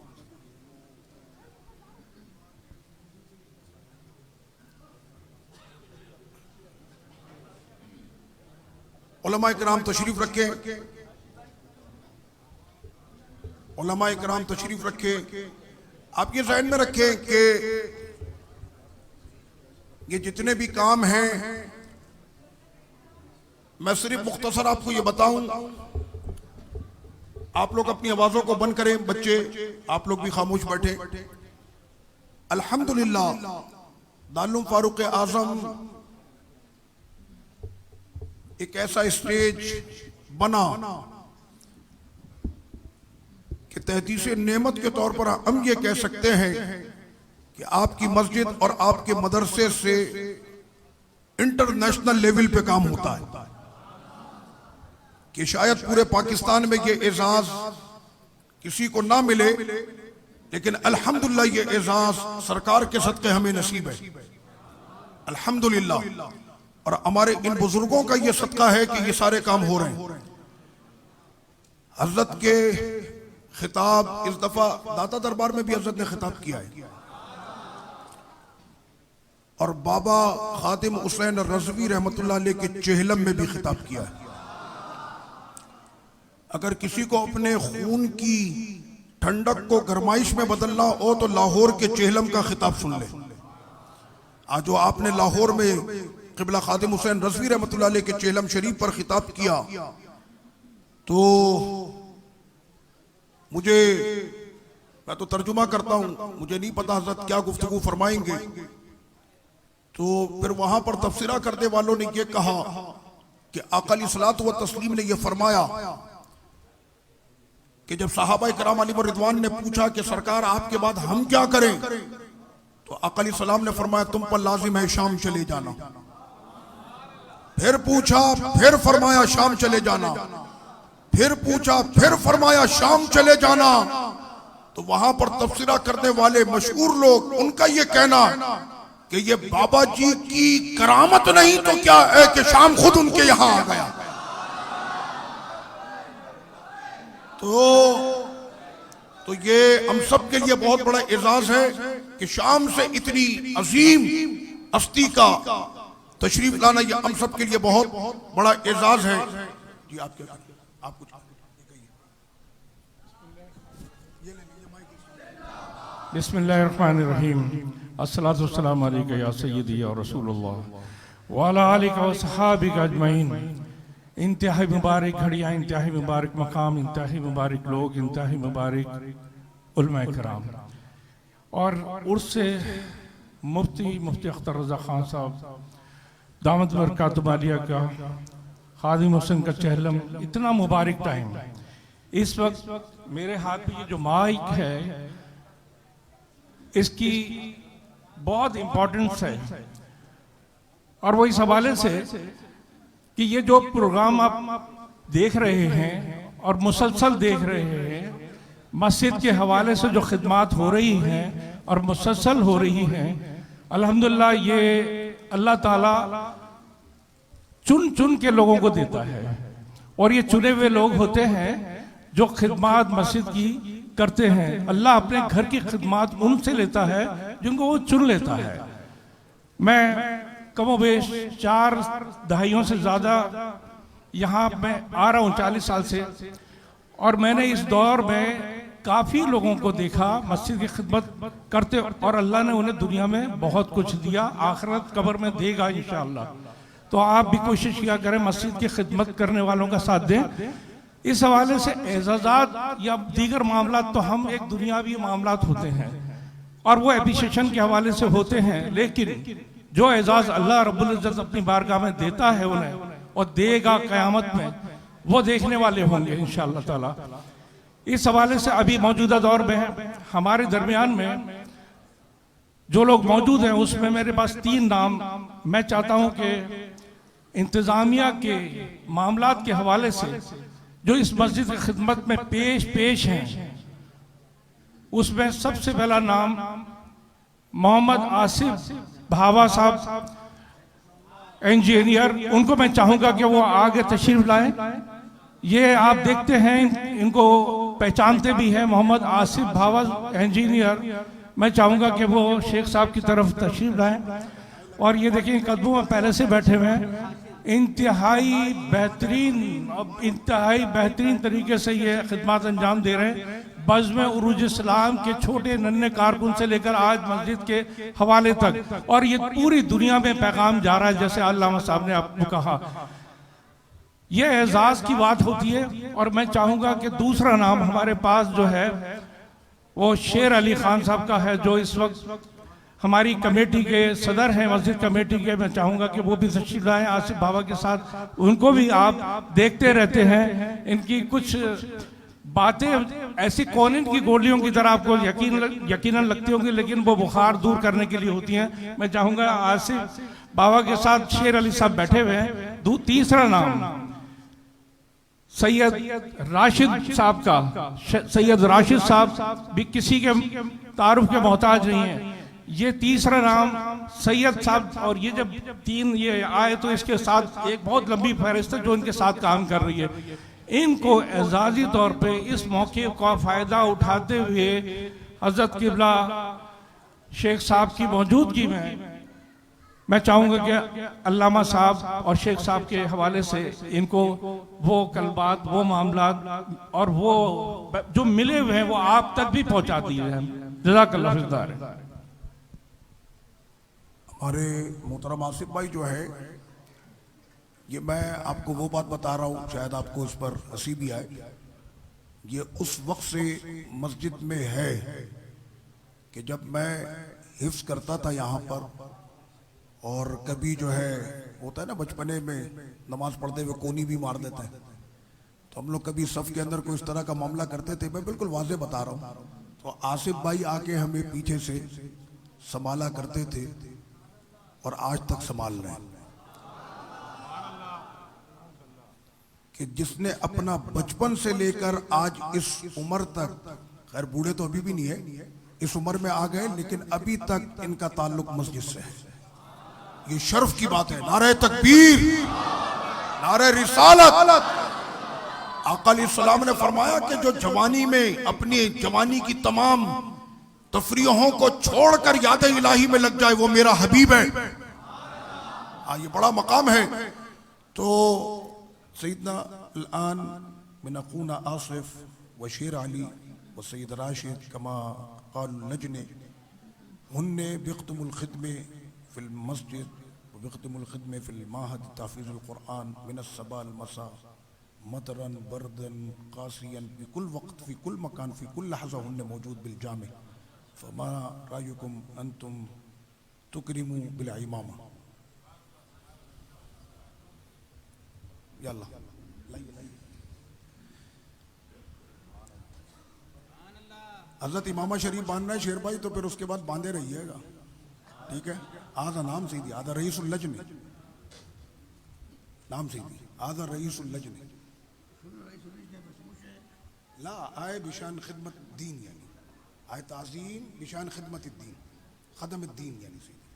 S1: علماء کرام تشریف رکھیں، علماء کرام تشریف رکھیں۔ آپ یہ ذہن میں رکھیں کہ یہ جتنے بھی کام ہیں، میں صرف مختصر آپ کو یہ بتاؤں، آپ لوگ اپنی آوازوں کو بند کریں، بچے آپ لوگ بھی خاموش بیٹھیں۔ الحمدللہ دارالعلوم فاروق اعظم ایک ایسا اسٹیج بنا کہ تحدیث نعمت کے طور پر ہم یہ کہہ سکتے ہیں کہ آپ کی مسجد اور آپ کے مدرسے سے انٹرنیشنل لیول پہ کام ہوتا ہے، کہ شاید پورے پاکستان میں یہ اعزاز کسی کو نہ ملے، لیکن الحمدللہ یہ اعزاز سرکار کے صدقے ہمیں نصیب ہے الحمدللہ، اور ہمارے ان بزرگوں کا یہ صدقہ ہے کہ یہ سارے کام ہو رہے ہیں۔ حضرت کے خطاب اس دفعہ داتا دربار میں بھی حضرت نے خطاب کیا ہے، اور بابا خادم حسین رضوی رحمت اللہ علیہ کے چہلم میں بھی خطاب کیا ہے۔ اگر کسی کو اپنے خون کی ٹھنڈک کو گرمائش میں بدلنا ہو تو لاہور کے چہلم کا خطاب سن لے۔ آج جو آپ نے لاہور میں قبلہ خادم حسین رضوی رحمت اللہ علیہ کے چہلم شریف پر خطاب کیا تو میں تو ترجمہ کرتا ہوں، مجھے نہیں پتا حضرت کیا گفتگو فرمائیں گے، تو پھر وہاں پر تفسیرہ کرنے والوں نے یہ کہا کہ آقا علیہ الصلوۃ والتسلیم نے یہ فرمایا کہ جب صحابہ کرام علیہ رضوان نے پوچھا کہ سرکار آپ کے بعد ہم کیا کریں، تو آقا علیہ السلام نے فرمایا تم پر لازم ہے شام چلے جانا۔ پھر پوچھا، پھر فرمایا شام چلے جانا، پھر پوچھا، پھر فرمایا شام چلے جانا۔ تو وہاں پر تفسیرہ کرنے والے مشہور لوگ، ان کا یہ کہنا کہ یہ بابا جی کی کرامت نہیں تو کیا ہے کہ شام خود ان کے یہاں آ گیا۔ تو یہ ہم سب کے لیے بہت بڑا اعزاز ہے کہ شام سے اتنی عظیم ہستی کا تشریف لانا یہ ہم سب کے لیے بہت بڑا اعزاز ہے. جی آپ کیا آپ کچھ
S4: بسم اللہ الرحمن الرحیم. الصلاۃ والسلام علیک یا سیدی یا رسول اللہ وعلی آلک و صحابک اجمعین. انتہائی مبارک گھڑیاں، انتہائی مبارک مقام، انتہائی مبارک لوگ، انتہائی مبارک علماء کرام. اور عرس مفتی اختر رضا خان صاحب دامت برکاتہ عالیہ کا خادم حسن کا چہلم، اتنا مبارک ٹائم. اس وقت میرے ہاتھ میں یہ جو مائک ہے اس کی بہت امپورٹنس ہے، اور وہ اس حوالے سے کہ یہ جو پروگرام آپ دیکھ رہے ہیں اور مسلسل دیکھ رہے ہیں، مسجد کے حوالے سے جو خدمات ہو رہی ہیں اور مسلسل ہو رہی ہیں، الحمدللہ یہ اللہ تعالیٰ چن چن کے لوگوں کو دیتا ہے، اور یہ چنے ہوئے لوگ ہوتے ہیں جو خدمات مسجد کی کرتے ہیں. اللہ اپنے گھر کی خدمات ان سے لیتا ہے جن کو وہ چن لیتا ہے. میں کم و بیش 4 دہائیوں سے زیادہ یہاں میں آ رہا ہوں، 40 سال سے، اور میں نے اس دور میں کافی لوگوں کو دیکھا مسجد کی خدمت کرتے، اور اللہ نے انہیں دنیا میں بہت کچھ دیا، آخرت قبر میں دے گا انشاءاللہ. تو آپ بھی کوشش کیا کریں مسجد کی خدمت کرنے والوں کا ساتھ دیں. اس حوالے سے اعزازات یا دیگر معاملات تو ہم ایک دنیاوی معاملات ہوتے ہیں اور وہ اپریشیشن کے حوالے سے ہوتے ہیں، لیکن جو اعزاز اللہ رب العزت اپنی بارگاہ میں دیتا ہے انہیں اور دے گا قیامت میں، وہ دیکھنے والے ہوں گے انشاءاللہ تعالی. اس حوالے سے ابھی موجودہ دور میں ہمارے درمیان میں جو لوگ موجود ہیں اس میں میرے پاس 3 نام میں چاہتا ہوں کہ انتظامیہ کے معاملات کے حوالے سے جو اس مسجد کی خدمت میں پیش ہیں، اس میں سب سے پہلا نام محمد آصف بھاوا صاحب انجینئر، ان کو میں چاہوں گا کہ وہ آگے تشریف لائیں. یہ آپ دیکھتے ہیں ان کو پہچانتے بھی ہیں، محمد آصف بھاوا انجینئر. میں چاہوں گا کہ وہ شیخ صاحب کی طرف تشریف لائیں. اور یہ دیکھیں قدموں میں پہلے سے بیٹھے ہوئے ہیں، انتہائی بہترین طریقے سے یہ خدمات انجام دے رہے ہیں. بزم عروج اسلام کے چھوٹے ننھے کارکن سے لے کر آج مسجد کے حوالے تک، اور یہ پوری دنیا میں پیغام جا رہا ہے جیسے علامہ صاحب نے آپ کو کہا. یہ اعزاز کی بات ہوتی ہے. اور میں چاہوں گا کہ دوسرا نام ہمارے پاس جو ہے وہ شیر علی خان صاحب کا ہے، جو اس وقت ہماری کمیٹی کے صدر ہیں، مسجد کمیٹی کے. میں چاہوں گا کہ وہ بھی تشریف لائیں آصف بھاوا کے ساتھ. ان کو بھی آپ دیکھتے رہتے ہیں، ان کی کچھ باتیں ایسی کونین کی گولیوں کی طرح آپ کو یقیناً لگتی ہوں گی، لیکن وہ بخار دور کرنے کے لیے ہوتی ہیں. میں چاہوں گا آصف بھاوا کے ساتھ شیر علی صاحب بیٹھے ہوئے ہیں. تیسرا نام سید راشد صاحب کا. سید راشد صاحب بھی کسی کے تعارف کے محتاج نہیں ہیں. یہ تیسرا نام سید صاحب. اور یہ جب 3 یہ آئے تو اس کے ساتھ ایک بہت لمبی فہرست ہے جو ان کے ساتھ کام کر رہی ہے. ان کو اعزازی طور پہ اس موقع کا فائدہ اٹھاتے ہوئے حضرت قبلہ شیخ صاحب کی موجودگی میں چاہوں گا کہ علامہ صاحب اور شیخ صاحب کے حوالے سے ان کو وہ کلمات، وہ معاملات اور وہ جو ملے ہوئے ہیں وہ آپ تک بھی پہنچا دیے ہیں. جزاک اللہ خیر.
S1: ہمارے محترم آصف بھائی جو ہے، یہ میں آپ کو وہ بات بتا رہا ہوں، شاید آپ کو اس پر ہنسی بھی آئے. یہ اس وقت سے مسجد میں ہے کہ جب میں حفظ کرتا تھا یہاں پر، اور کبھی جو ہے ہوتا ہے نا بچپنے میں نماز پڑھتے ہوئے کونی بھی مار دیتے ہیں، تو ہم لوگ کبھی صف کے اندر کوئی اس طرح کا معاملہ کرتے تھے. میں بالکل واضح بتا رہا ہوں. تو آصف بھائی آ کے ہمیں پیچھے سے سنبھالا کرتے تھے اور آج تک سنبھال رہے ہیں. کہ جس نے اپنا بچپن سے لے کر آج اس عمر تک، خیر بوڑھے تو ابھی بھی نہیں ہے، اس عمر میں آ گئے لیکن ابھی تک ان کا تعلق مسجد سے ہے. یہ شرف کی بات ہے. نعرہ تکبیر، نعرہ رسالت. آقا علیہ السلام نے فرمایا کہ جو جوانی میں اپنی جوانی کی تمام تفریحوں کو چھوڑ کر یاد الہی میں لگ جائے وہ میرا حبیب ہے. یہ بڑا مقام ہے. تو سیدنا الآن من اخونا آصف و شیر علی و سید راشد کما قال النجن ہن بختم الخدم فی المسجد و بختم الخدم فی المعہد تحفیظ القرآن من الصباح المساء مطرا بردا قاسیا فی کل وقت فی کل مکان فی کل لحظہ ہن موجود بالجامع. فما رأیکم انتم تکرموا بالعمامہ. یا اللہ حضرت امامہ شریف باندھنا ہے شیر بھائی تو پھر اس کے بعد باندھے رہیے گا, ٹھیک ہے. آدھا نام سیدھی, آدھا رئیس اللجن نام سیدھی, آدھا رئیس اللجن لا آئے بشان خدمت دین, یعنی آئے تعظیم بشان خدمت الدین, خدم الدین یعنی سیدھی.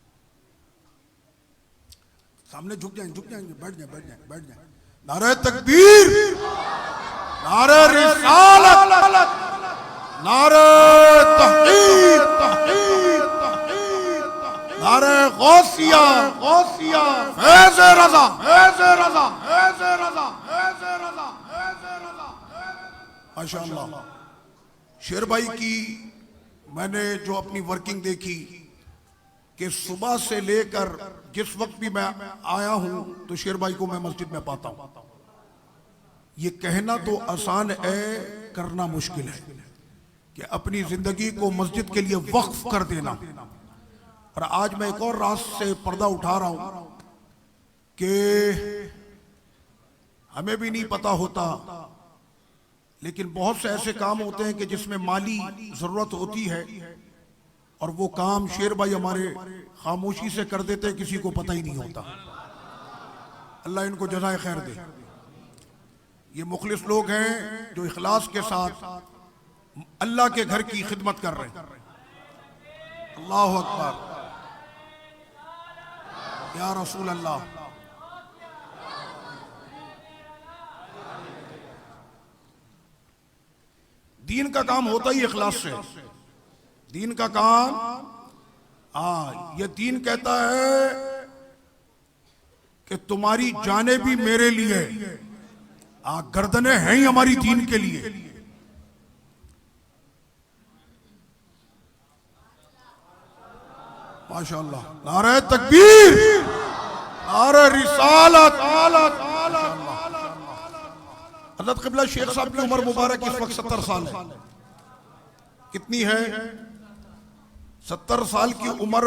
S1: سامنے جھک جائیں بیٹھ جائیں. نعرہ تکبیر, نعرہ رسالت, نعرہ تحقیق, نعرہ غوثیہ, فیض رضا. ماشاءاللہ شیر بھائی کی میں نے جو اپنی ورکنگ دیکھی کہ صبح سے لے کر جس وقت بھی میں آیا ہوں تو شیر بھائی کو میں مسجد میں پاتا ہوں. یہ کہنا تو آسان ہے, کرنا مشکل ہے کہ اپنی زندگی کو مسجد کے لیے وقف کر دینا. اور آج میں ایک اور راز سے پردہ اٹھا رہا ہوں کہ ہمیں بھی نہیں پتا ہوتا, لیکن بہت سے ایسے کام ہوتے ہیں کہ جس میں مالی ضرورت ہوتی ہے اور وہ کام شیر بھائی ہمارے خاموشی سے کر دیتے, کسی کو پتہ ہی نہیں ہوتا. اللہ ان کو جزائے خیر دے. یہ مخلص لوگ ہیں جو اخلاص کے ساتھ اللہ کے گھر کی خدمت کر رہے ہیں. اللہ اکبر, یا رسول اللہ. دین کا کام ہوتا ہی اخلاص سے. دین کا کام, یہ دین کہتا ہے کہ تمہاری جانیں بھی میرے لیے, گردنیں ہیں ہی ہماری دین کے لیے. ماشاءاللہ. نعرہ تکبیر, نعرہ رسالت. حضرت قبلہ شیخ صاحب کی عمر مبارک اس وقت 70 سال ہے. کتنی ہے؟ 70 سال کی عمر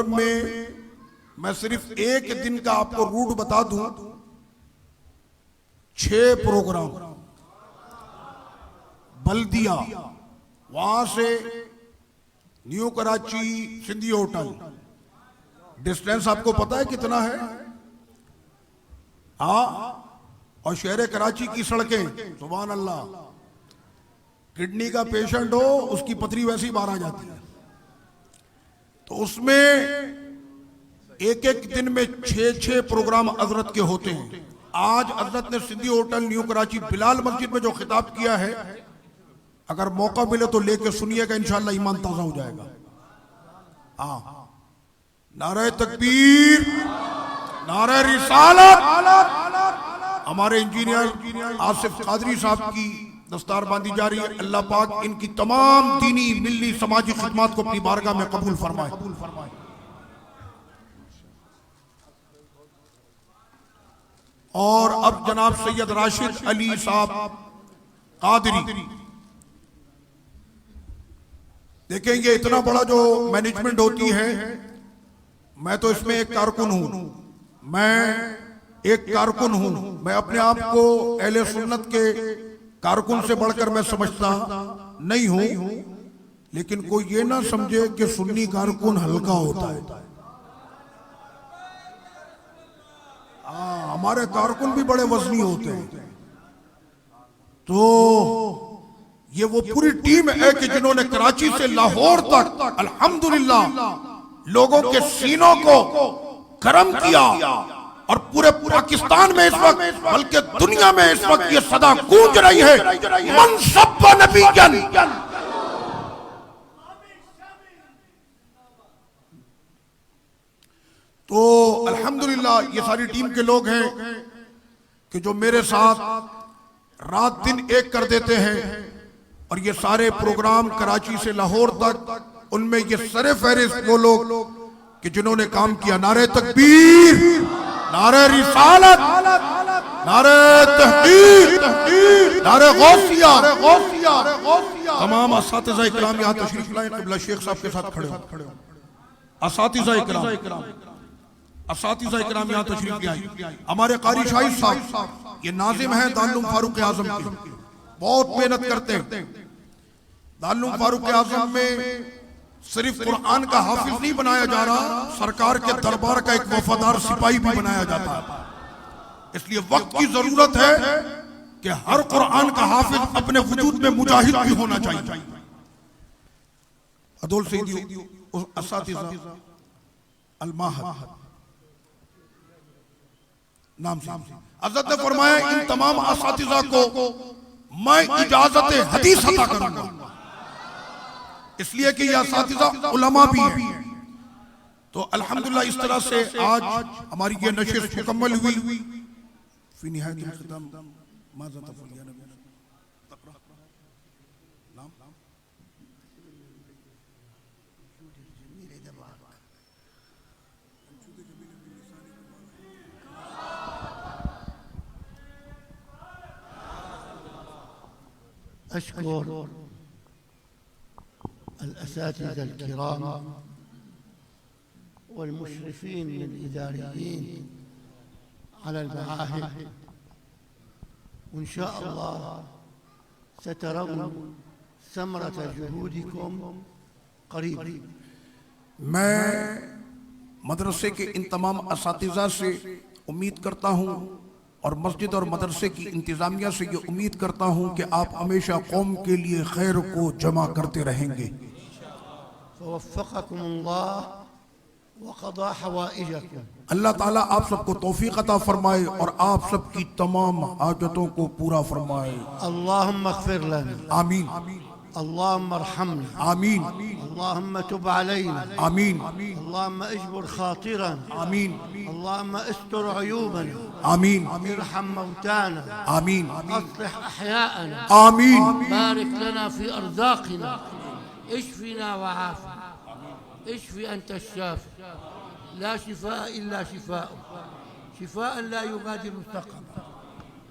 S1: میں صرف ایک دن کا آپ کو روٹ بتا دوں, 6 پروگرام بلدیہ, وہاں سے new Karachi Sindhi hotel, distance آپ کو پتا ہے کتنا ہے؟ اور شہر کراچی کی سڑکیں, سبحان اللہ, کڈنی کا پیشنٹ ہو اس کی پتھری ویسی باہر آ جاتی ہے. تو اس میں ایک دن میں 6 پروگرام حضرت کے ہوتے ہیں. آج حضرت نے سندھی ہوٹل نیو کراچی بلال مسجد میں جو خطاب کیا ہے, اگر موقع ملے تو لے کے سنیے گا, انشاءاللہ ایمان تازہ ہو جائے گا. نعرہ تکبیر, نعرہ رسالت. ہمارے انجینئر آصف قادری صاحب کی دستار باندھی جا رہی ہے. اللہ پاک ان کی تمام دینی ملی سماجی خدمات کو اپنی بارگاہ میں قبول فرمائے. اور اب جناب سید راشد علی صاحب قادری, دیکھیں یہ اتنا بڑا جو مینجمنٹ ہوتی ہے, میں تو اس میں ایک کارکن ہوں. میں اپنے آپ کو اہل سنت کے کارکن سے بڑھ کر میں سمجھتا نہیں ہوں, لیکن کوئی یہ نہ سمجھے کہ سنی کارکن ہلکا ہوتا ہے. ہمارے کارکن بھی بڑے وزنی ہوتے ہیں. تو یہ وہ پوری ٹیم ہے کہ جنہوں نے کراچی سے لاہور تک الحمدللہ لوگوں کے سینوں کو گرم کیا, اور پورے پاکستان میں اس وقت بلکہ دنیا میں اس وقت یہ صدا گونج رہی ہے, من سب نبی جن. تو الحمدللہ یہ ساری ٹیم کے لوگ ہیں کہ جو میرے ساتھ رات دن ایک کر دیتے ہیں، اور یہ سارے پروگرام کراچی سے لاہور تک، ان میں یہ سر فہرست وہ لوگ کہ جنہوں نے کام کیا۔ نعرہ تکبیر، نعرہ رسالت، نعرہ تحقیق، نعرہ غوثیہ۔ تمام اساتذہ اکرام یہاں تشریف لائیں، قبلہ شیخ صاحب کے ساتھ کھڑے ہوں۔ اساتذہ اکرام یہاں تشریف لائیں۔ ہمارے قاری شاہد صاحب یہ ناظم ہیں دارالعلوم فاروق اعظم کے، بہت محنت کرتے ہیں۔ دارالعلوم فاروق اعظم میں صرف قرآن کا حافظ نہیں بنایا جا رہا، سرکار کے دربار کا ایک وفادار سپاہی بھی بنایا جاتا ہے۔ اس لیے وقت کی ضرورت ہے کہ ہر قرآن کا حافظ اپنے وجود میں مجاہد بھی ہونا چاہیے۔ عدول سیدی اساتذہ الماہد نام سے حضرت نے فرمایا ان تمام اساتذہ کو میں اجازت حدیث عطا کروں گا، اس لیے کہ یہ اساتذہ علماء بھی ہیں۔ تو الحمدللہ اس طرح سے آج ہماری یہ نشست مکمل ہوئی۔ فی نہایت الختام ماذا تفعل یا نبی؟
S2: أشكر الأساتذة الكرام والمشرفين الإداريين على المعاهد، وإن شاء الله سترون ثمرة جهودكم قريبا۔
S1: میں مدرسے کے ان تمام اساتذہ سے امید کرتا ہوں اور مسجد اور مدرسے کی انتظامیہ سے یہ امید کرتا ہوں کہ آپ ہمیشہ قوم کے لیے خیر کو جمع کرتے رہیں گے۔
S2: فوفقكم الله وقضى حوائجكم۔
S1: اللہ تعالیٰ آپ سب کو توفیق عطا فرمائے اور آپ سب کی تمام حاجتوں کو پورا فرمائے۔
S2: اللهم اغفر لنا،
S1: آمین،
S2: اللهم ارحمنا،
S1: آمین،
S2: اللهم تب علينا،
S1: آمین،
S2: اللهم اجبر خاطرنا،
S1: آمین،
S2: اللهم استر عيوبنا،
S1: آمین،
S2: ارحم موتانا،
S1: آمین،
S2: اصلح احياءنا،
S1: آمین،
S2: بارك لنا في ارزاقنا، اشفنا وعافنا، اشفي انت الشافي، لا شفاء الا شفاؤك، شفاء لا يغادر سقما۔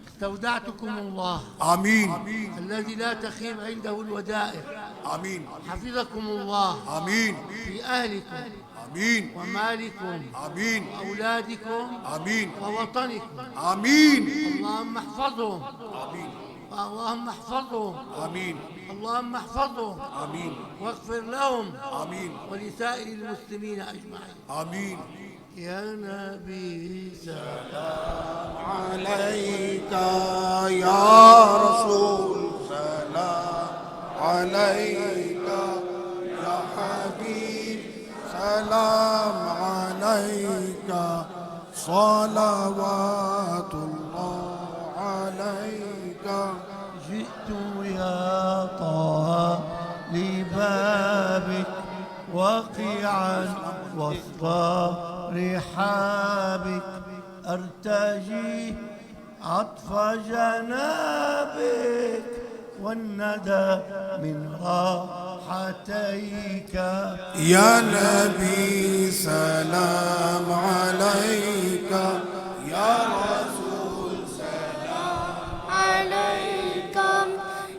S2: استودعتكم الله
S1: آمین،
S2: الذي لا تخيب عنده الودائع،
S1: آمین،
S2: حفظكم الله
S1: آمین،
S2: في أهلكم
S1: آمین،
S2: ومالكم
S1: آمین،
S2: وأولادكم
S1: آمین،
S2: ووطنكم،
S1: آمین،
S2: اللهم احفظهم، اللهم احفظهم،
S1: آمین،
S2: اللهم احفظهم،
S1: آمین،
S2: واغفر لهم
S1: آمین،
S2: ولسائر المسلمين أجمعين۔
S1: آمین۔
S2: يا نبي سلام
S1: عليك يا رسول سلام عليك يا حبيب سلام عليك صلوات الله عليك۔
S2: جئت يا طه لبابك واقعا وسط رحابك، أرتجي عطف جنابك والندى من راحتيك۔
S1: يا نبي سلام عليك يا رسول سلام
S5: عليك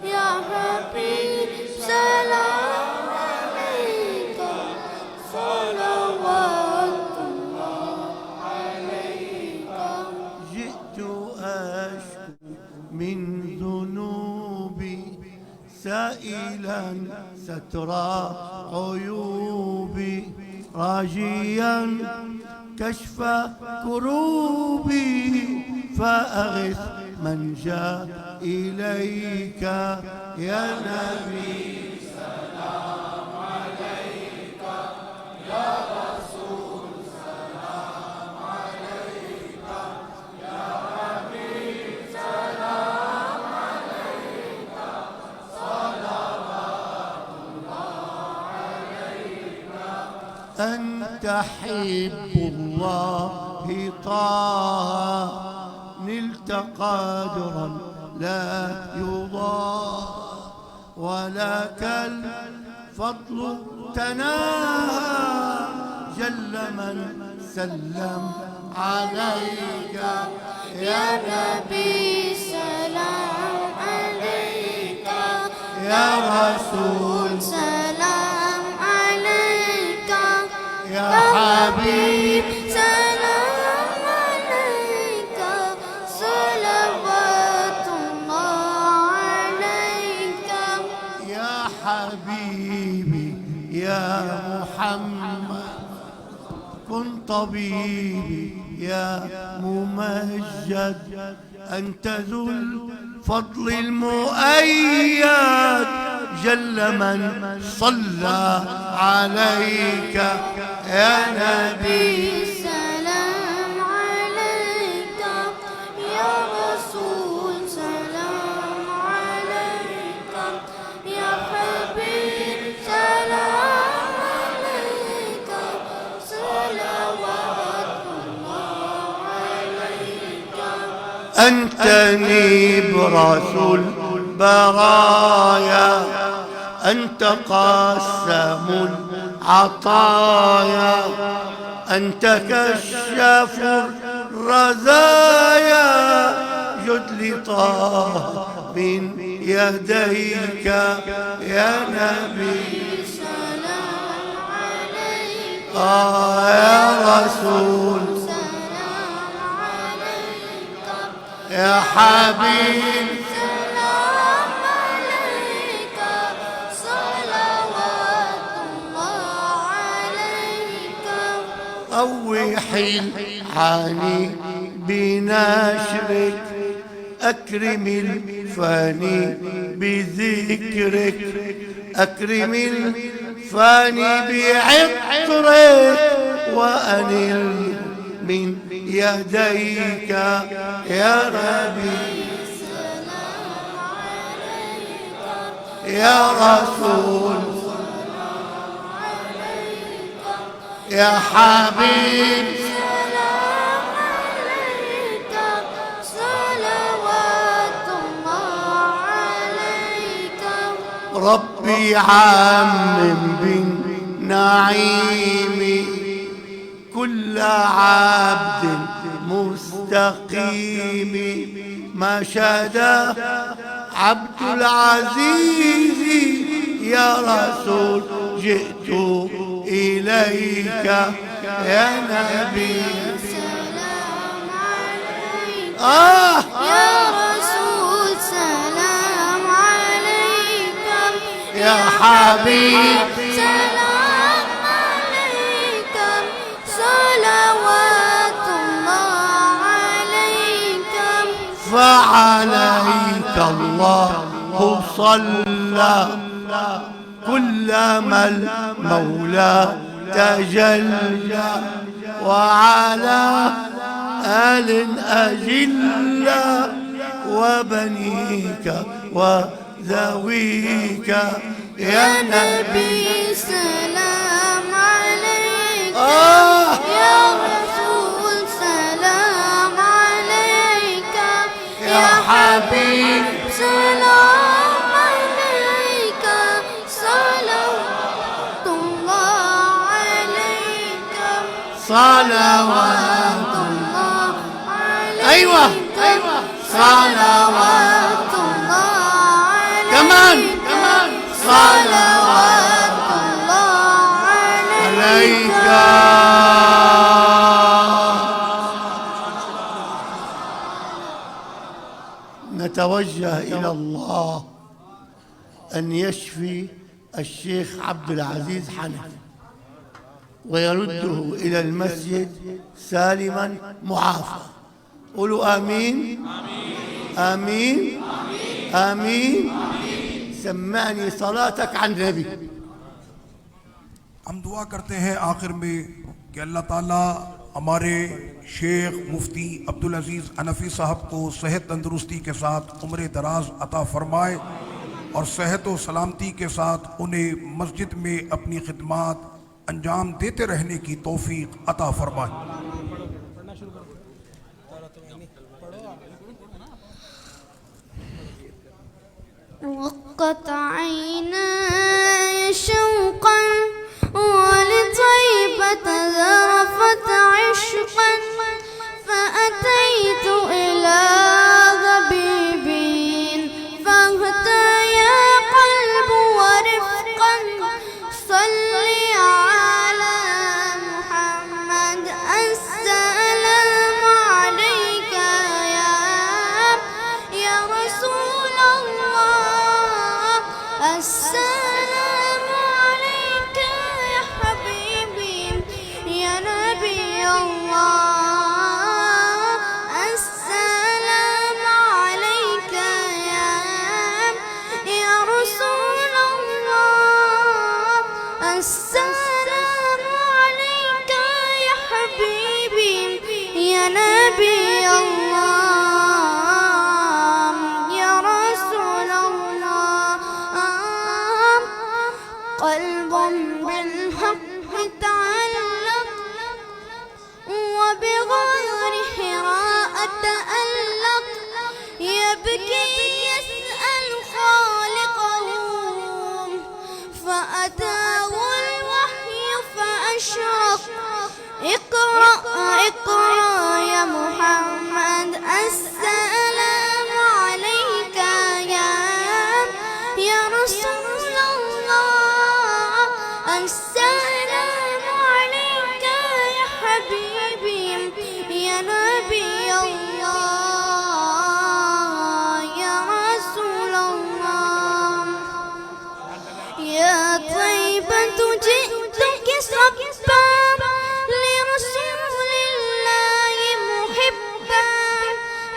S5: يا حبيب سلام عليك صلوات الله عليك۔
S2: جئت أشكو من ذنوبي سائلا ستر عيوبي، راجيا كشف كروبي، فأغث من جاء إليك يا نبي سلام عليك يا رسول سلام عليك يا حبيب سلام عليك صلوات الله عليك۔ أنت حب الله طه نلت قدرا لا يضاهى ولك الفضل تناهى جل من سلم عليك
S5: يا نبي سلام عليك
S2: يا رسول
S5: سلام عليك
S2: يا حبيب
S5: سلام عليك صلوات الله عليك
S2: يا حبيبي يا محمد كن طبيبي يا ممجد أنت ذو الفضل المؤيد جل من صلى عليك يا نبي
S5: سلام عليك يا رسول سلام عليك يا حبيب سلام عليك صلوات الله عليك
S2: أنت نبرة البرايا أنت قاسم العطايا أنت كشاف الرزايا جد لطه من يديك يا نبي
S5: سلام عليك
S2: يا رسول
S5: سلام عليك
S2: يا حبيب
S5: سلام عليك صلوات الله عليك
S2: روح الحاني بنشرك أكرم الفاني بذكرك أكرم الفاني بعطرك وأنل من يديك يا ربي
S5: سلام عليك
S2: يا رسول يا حبيب
S5: سلام عليك صلوات الله عليك
S2: ربي عمم بالنعيم كل عبد مستقيم ما شدا عبد العزيز يا رسول جئت إليك يا نبي
S5: سلام عليك
S2: يا
S5: يا رسول سلام عليك
S2: يا حبيب
S5: سلام عليك صلوات الله عليك
S2: فعليك الله صلى كلما المولى تجلى وعلى آل أجلة وبنيك وذويك يا نبي
S5: سلام عليك
S2: يا
S5: رسول سلام عليك
S2: يا حبيب
S5: سلام عليك صلوات الله عليك
S2: صلوات
S5: الله عليك
S2: أيوة
S5: صلوات الله عليك
S2: كمان
S5: صلوات الله عليك
S2: عليك نتوجه إلى الله أن يشفي الشيخ عبد العزيز حنفي ويرده إلى المسجد سالما معافى قولوا آمين آمين آمين سمعني صلاتك عن النبي
S1: ہم دعا کرتے ہیں آخر میں کہ اللہ تعالیٰ ہمارے شیخ مفتی عبدالعزیز حنفی صاحب کو صحت تندرستی کے ساتھ عمر دراز عطا فرمائے اور صحت و سلامتی کے ساتھ انہیں مسجد میں اپنی خدمات انجام دیتے رہنے کی توفیق عطا فرمائے
S5: رقت عيناي شوقا ولطيبة ذرفت عشقا فأتيت إلى غبيب فاهتيا قلب ورفقا صلي على محمد السلام عليك يا رسول الله السلام عليك يا حبيبي يا نبي الله السلام عليك يا رسول الله السلام عليك يا حبيبي يا نبي الله يا رسول الله قلب بالحق تعلق وبغير حراء تألق يبكي يسأل خالقه فأتاه الوحي فأشرق اقرأ اقرأ يا محمد السلام عليك يا رسول الله السلام عليك يا حبيبي يا نبي الله يا رسول الله يا طيبة جئتك صبا لرسول الله محبا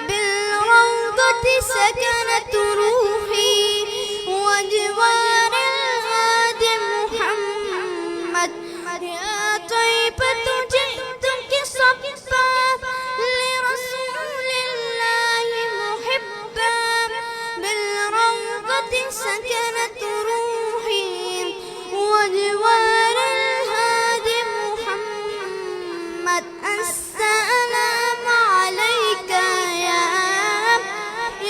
S5: بالروضة سكنت روحي وجوار الهادي محمد يا طيبة جئتك صبا لرسول الله محبا بالروضة سكنت روحي وجوار الهادي محمد السلام عليك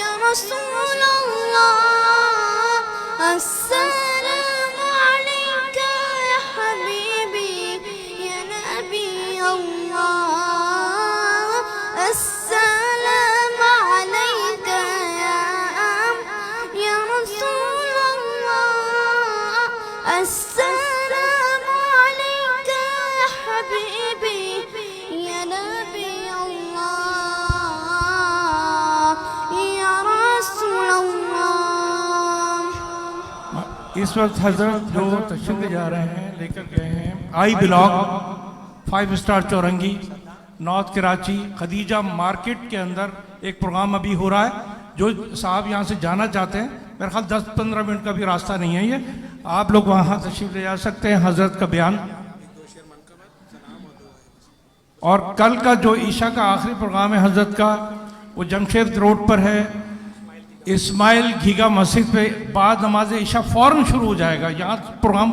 S5: يا رسول الله السلام عليك يا حبيبي يا نبي الله السلام عليك يا رسول الله السلام عليك يا حبيبي يا نبي الله يا رسول الله
S4: اس وقت حضرت جو تشریف جا رہے ہیں لے کر گئے ہیں آئی block 5 star چورنگی north Karachi Khadija market کے اندر ایک پروگرام ابھی ہو رہا ہے. جو صاحب یہاں سے جانا چاہتے ہیں میرے خیال 10-15 منٹ کا بھی راستہ نہیں ہے یہ, آپ لوگ وہاں تشریف لے جا سکتے ہیں. حضرت کا بیان اور کل کا جو عشاء کا آخری پروگرام ہے حضرت کا وہ جمشید روڈ پر ہے اسماعیل گھیگا مسجد پہ. بعد نماز عشاء فوراً شروع ہو جائے گا. یہاں پروگرام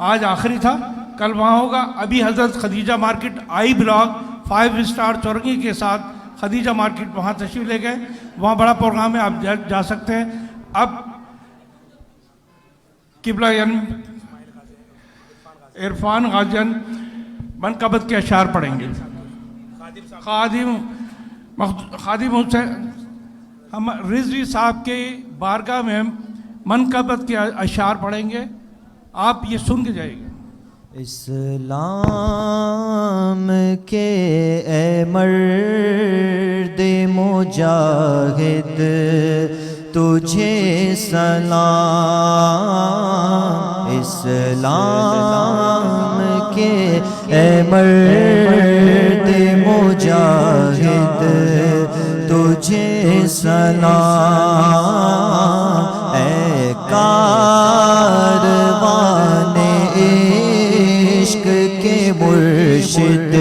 S4: آج آخری تھا, کل وہاں ہوگا. ابھی حضرت Khadija market I block 5 star چورنگی کے ساتھ خدیجہ مارکیٹ وہاں تشریف لے گئے. وہاں بڑا پروگرام ہے, آپ جا سکتے ہیں. اب قبلہ عرفان غازیان منقبت کے اشعار پڑھیں گے. خادم حسین ہم رضوی صاحب کے بارگاہ میں منقبت کے اشعار پڑھیں گے, آپ یہ سن کے جائیں گے.
S6: اسلام کے اے مرد مجاہد تجھے سلام. اسلام کے اے مرد مجاہد تجھے سلام. اے کاروان عشق کے مرشد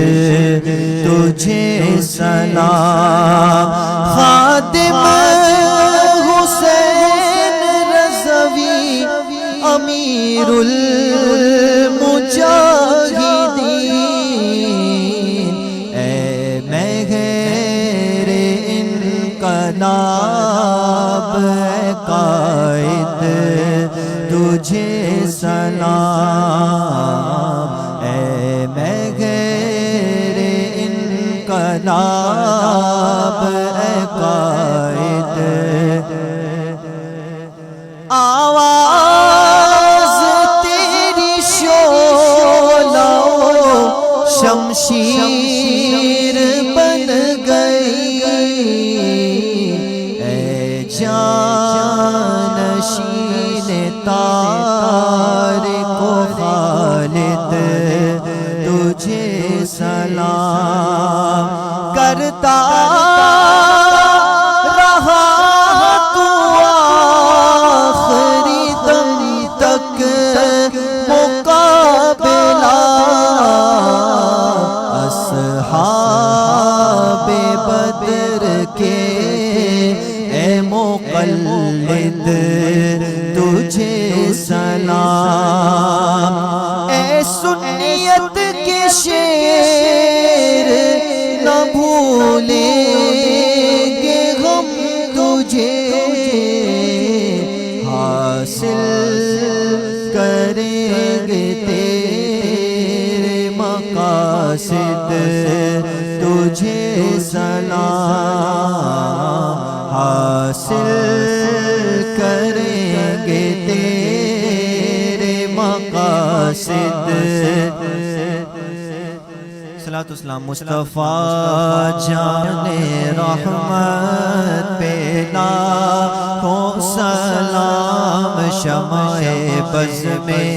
S6: تجھے سلام. خادم حسین رضوی امیر المجاہدین. اے مہر انقلاب اے قائد سلام، اے مہر انقلاب، اے قائد، آواز تیری شعلہ شمشیر بن گئی، اے جانشین طارق و خالد، تجھے سلام کرتا رہا تو آخری دم تک، مقابلہ اصحاب بدر کے، اے مقلد، تجھے سلام، اے سنیت کے شیر، نہ بھولیں گے ہم تجھے، حاصل کریں گے تیرے مقاصد، تجھے سلام، حاصل کریں گے تیرے مقاصد۔ صلاۃ والسلام مصطفیٰ جان رحمت پہ لاکھوں سلام، شمع بز میں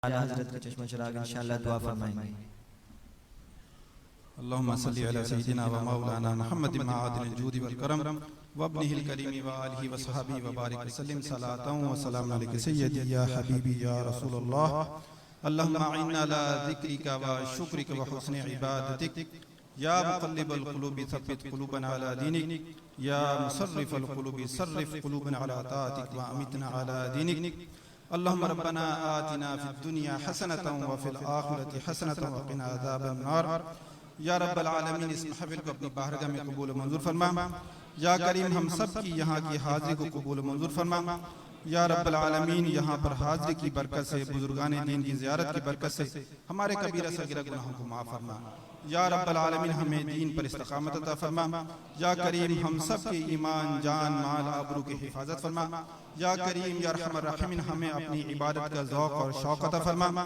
S6: اعلیٰ حضرت کا چشمہ چراغ انشاءاللہ دعا فرمائیں گے.
S7: اللهم صل على سيدنا ومولانا محمد معادن الجود والكرم وابنه الكريم وآله وصحبه وبارك وسلم صلاة وسلام عليك سيدي يا حبيبي يا رسول الله. اللهم أعنا على ذكرك وشكرك وحسن عبادتك يا مقلب القلوب ثبت قلوبنا على دينك يا مصرف القلوب صرف قلوبنا على طاعتك وأمتنا على دينك. اللهم ربنا آتنا في الدنيا حسنة وفي الآخرة حسنة وقنا عذاب النار. یا رب العالمین اس محفل کو اپنی بارگاہ میں قبول و منظور فرما. یا کریم ہم سب کی یہاں کی حاضری کو قبول و منظور فرما. یا رب العالمین یہاں پر حاضری کی برکت سے بزرگان دین کی زیارت کی برکت سے ہمارے کبیرہ صغیرہ گناہوں کو معاف فرما. یا رب العالمین ہمیں دین پر استقامت عطا فرما. یا کریم ہم سب کے ایمان جان مال آبرو کی حفاظت فرما. یا کریم یا ارحم الراحمین ہمیں اپنی عبادت کا ذوق اور شوق عطا فرما.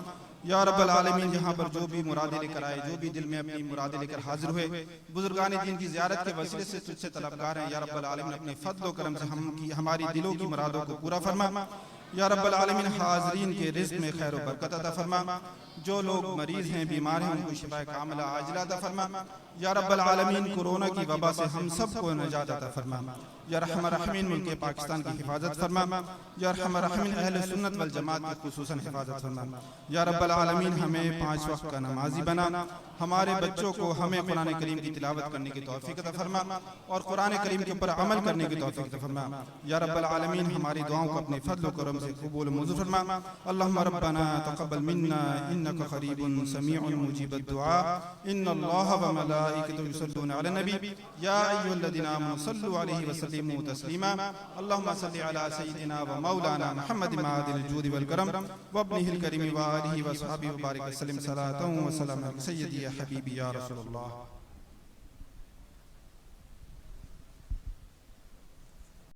S7: یا رب العالمین یہاں پر جو بھی مرادیں لے کر آئے جو بھی دل میں اپنی مرادیں لے کر حاضر ہوئے بزرگان دین کی زیارت کے وسیلے سے تجھ سے طلبگار ہیں. یا رب العالمین اپنے فضل و کرم سے ہماری دلوں کی مرادوں کو پورا فرما. یا رب العالمین حاضرین کے رزق میں خیر و برکت عطا فرما. جو لوگ مریض ہیں بیمار ہیں ان کو شفا کاملہ عاجلہ عطا فرما. یا رب العالمین کورونا کی وبا سے ہم سب کو نجات عطا فرما. یا رحم الرحمین ملک پاکستان کی حفاظت فرما. یا رحم الرحمین اہل سنت والجماعت کی خصوصاً حفاظت فرما. یا رب العالمین ہمیں 5 وقت کا نمازی بنا. ہمارے بچوں کو ہمیں قرآن کریم کی تلاوت کرنے کی توفیق عطا فرما اور قرآن کریم کے اوپر عمل کرنے کی توفیق عطا فرما. یا رب العالمین ہماری دعاؤں کو اپنے فضل و کرم سے قبول و منظور فرما. اللہم ربنا تقبل منا انک قریب سمیع مجیب الدعاء. ان اللہ وملائکتہ یصلون علی النبی یا ایھا الذین آمنوا صلوا علیہ وسلموا تسلیما. اللہم صل علی سیدنا ومولانا محمد معادن الجود والکرم وابنہ الکریم وآلہ وصحبہ وبارک وسلم صلاۃ وسلام علی سیدی یا حبیبی یا رسول اللہ.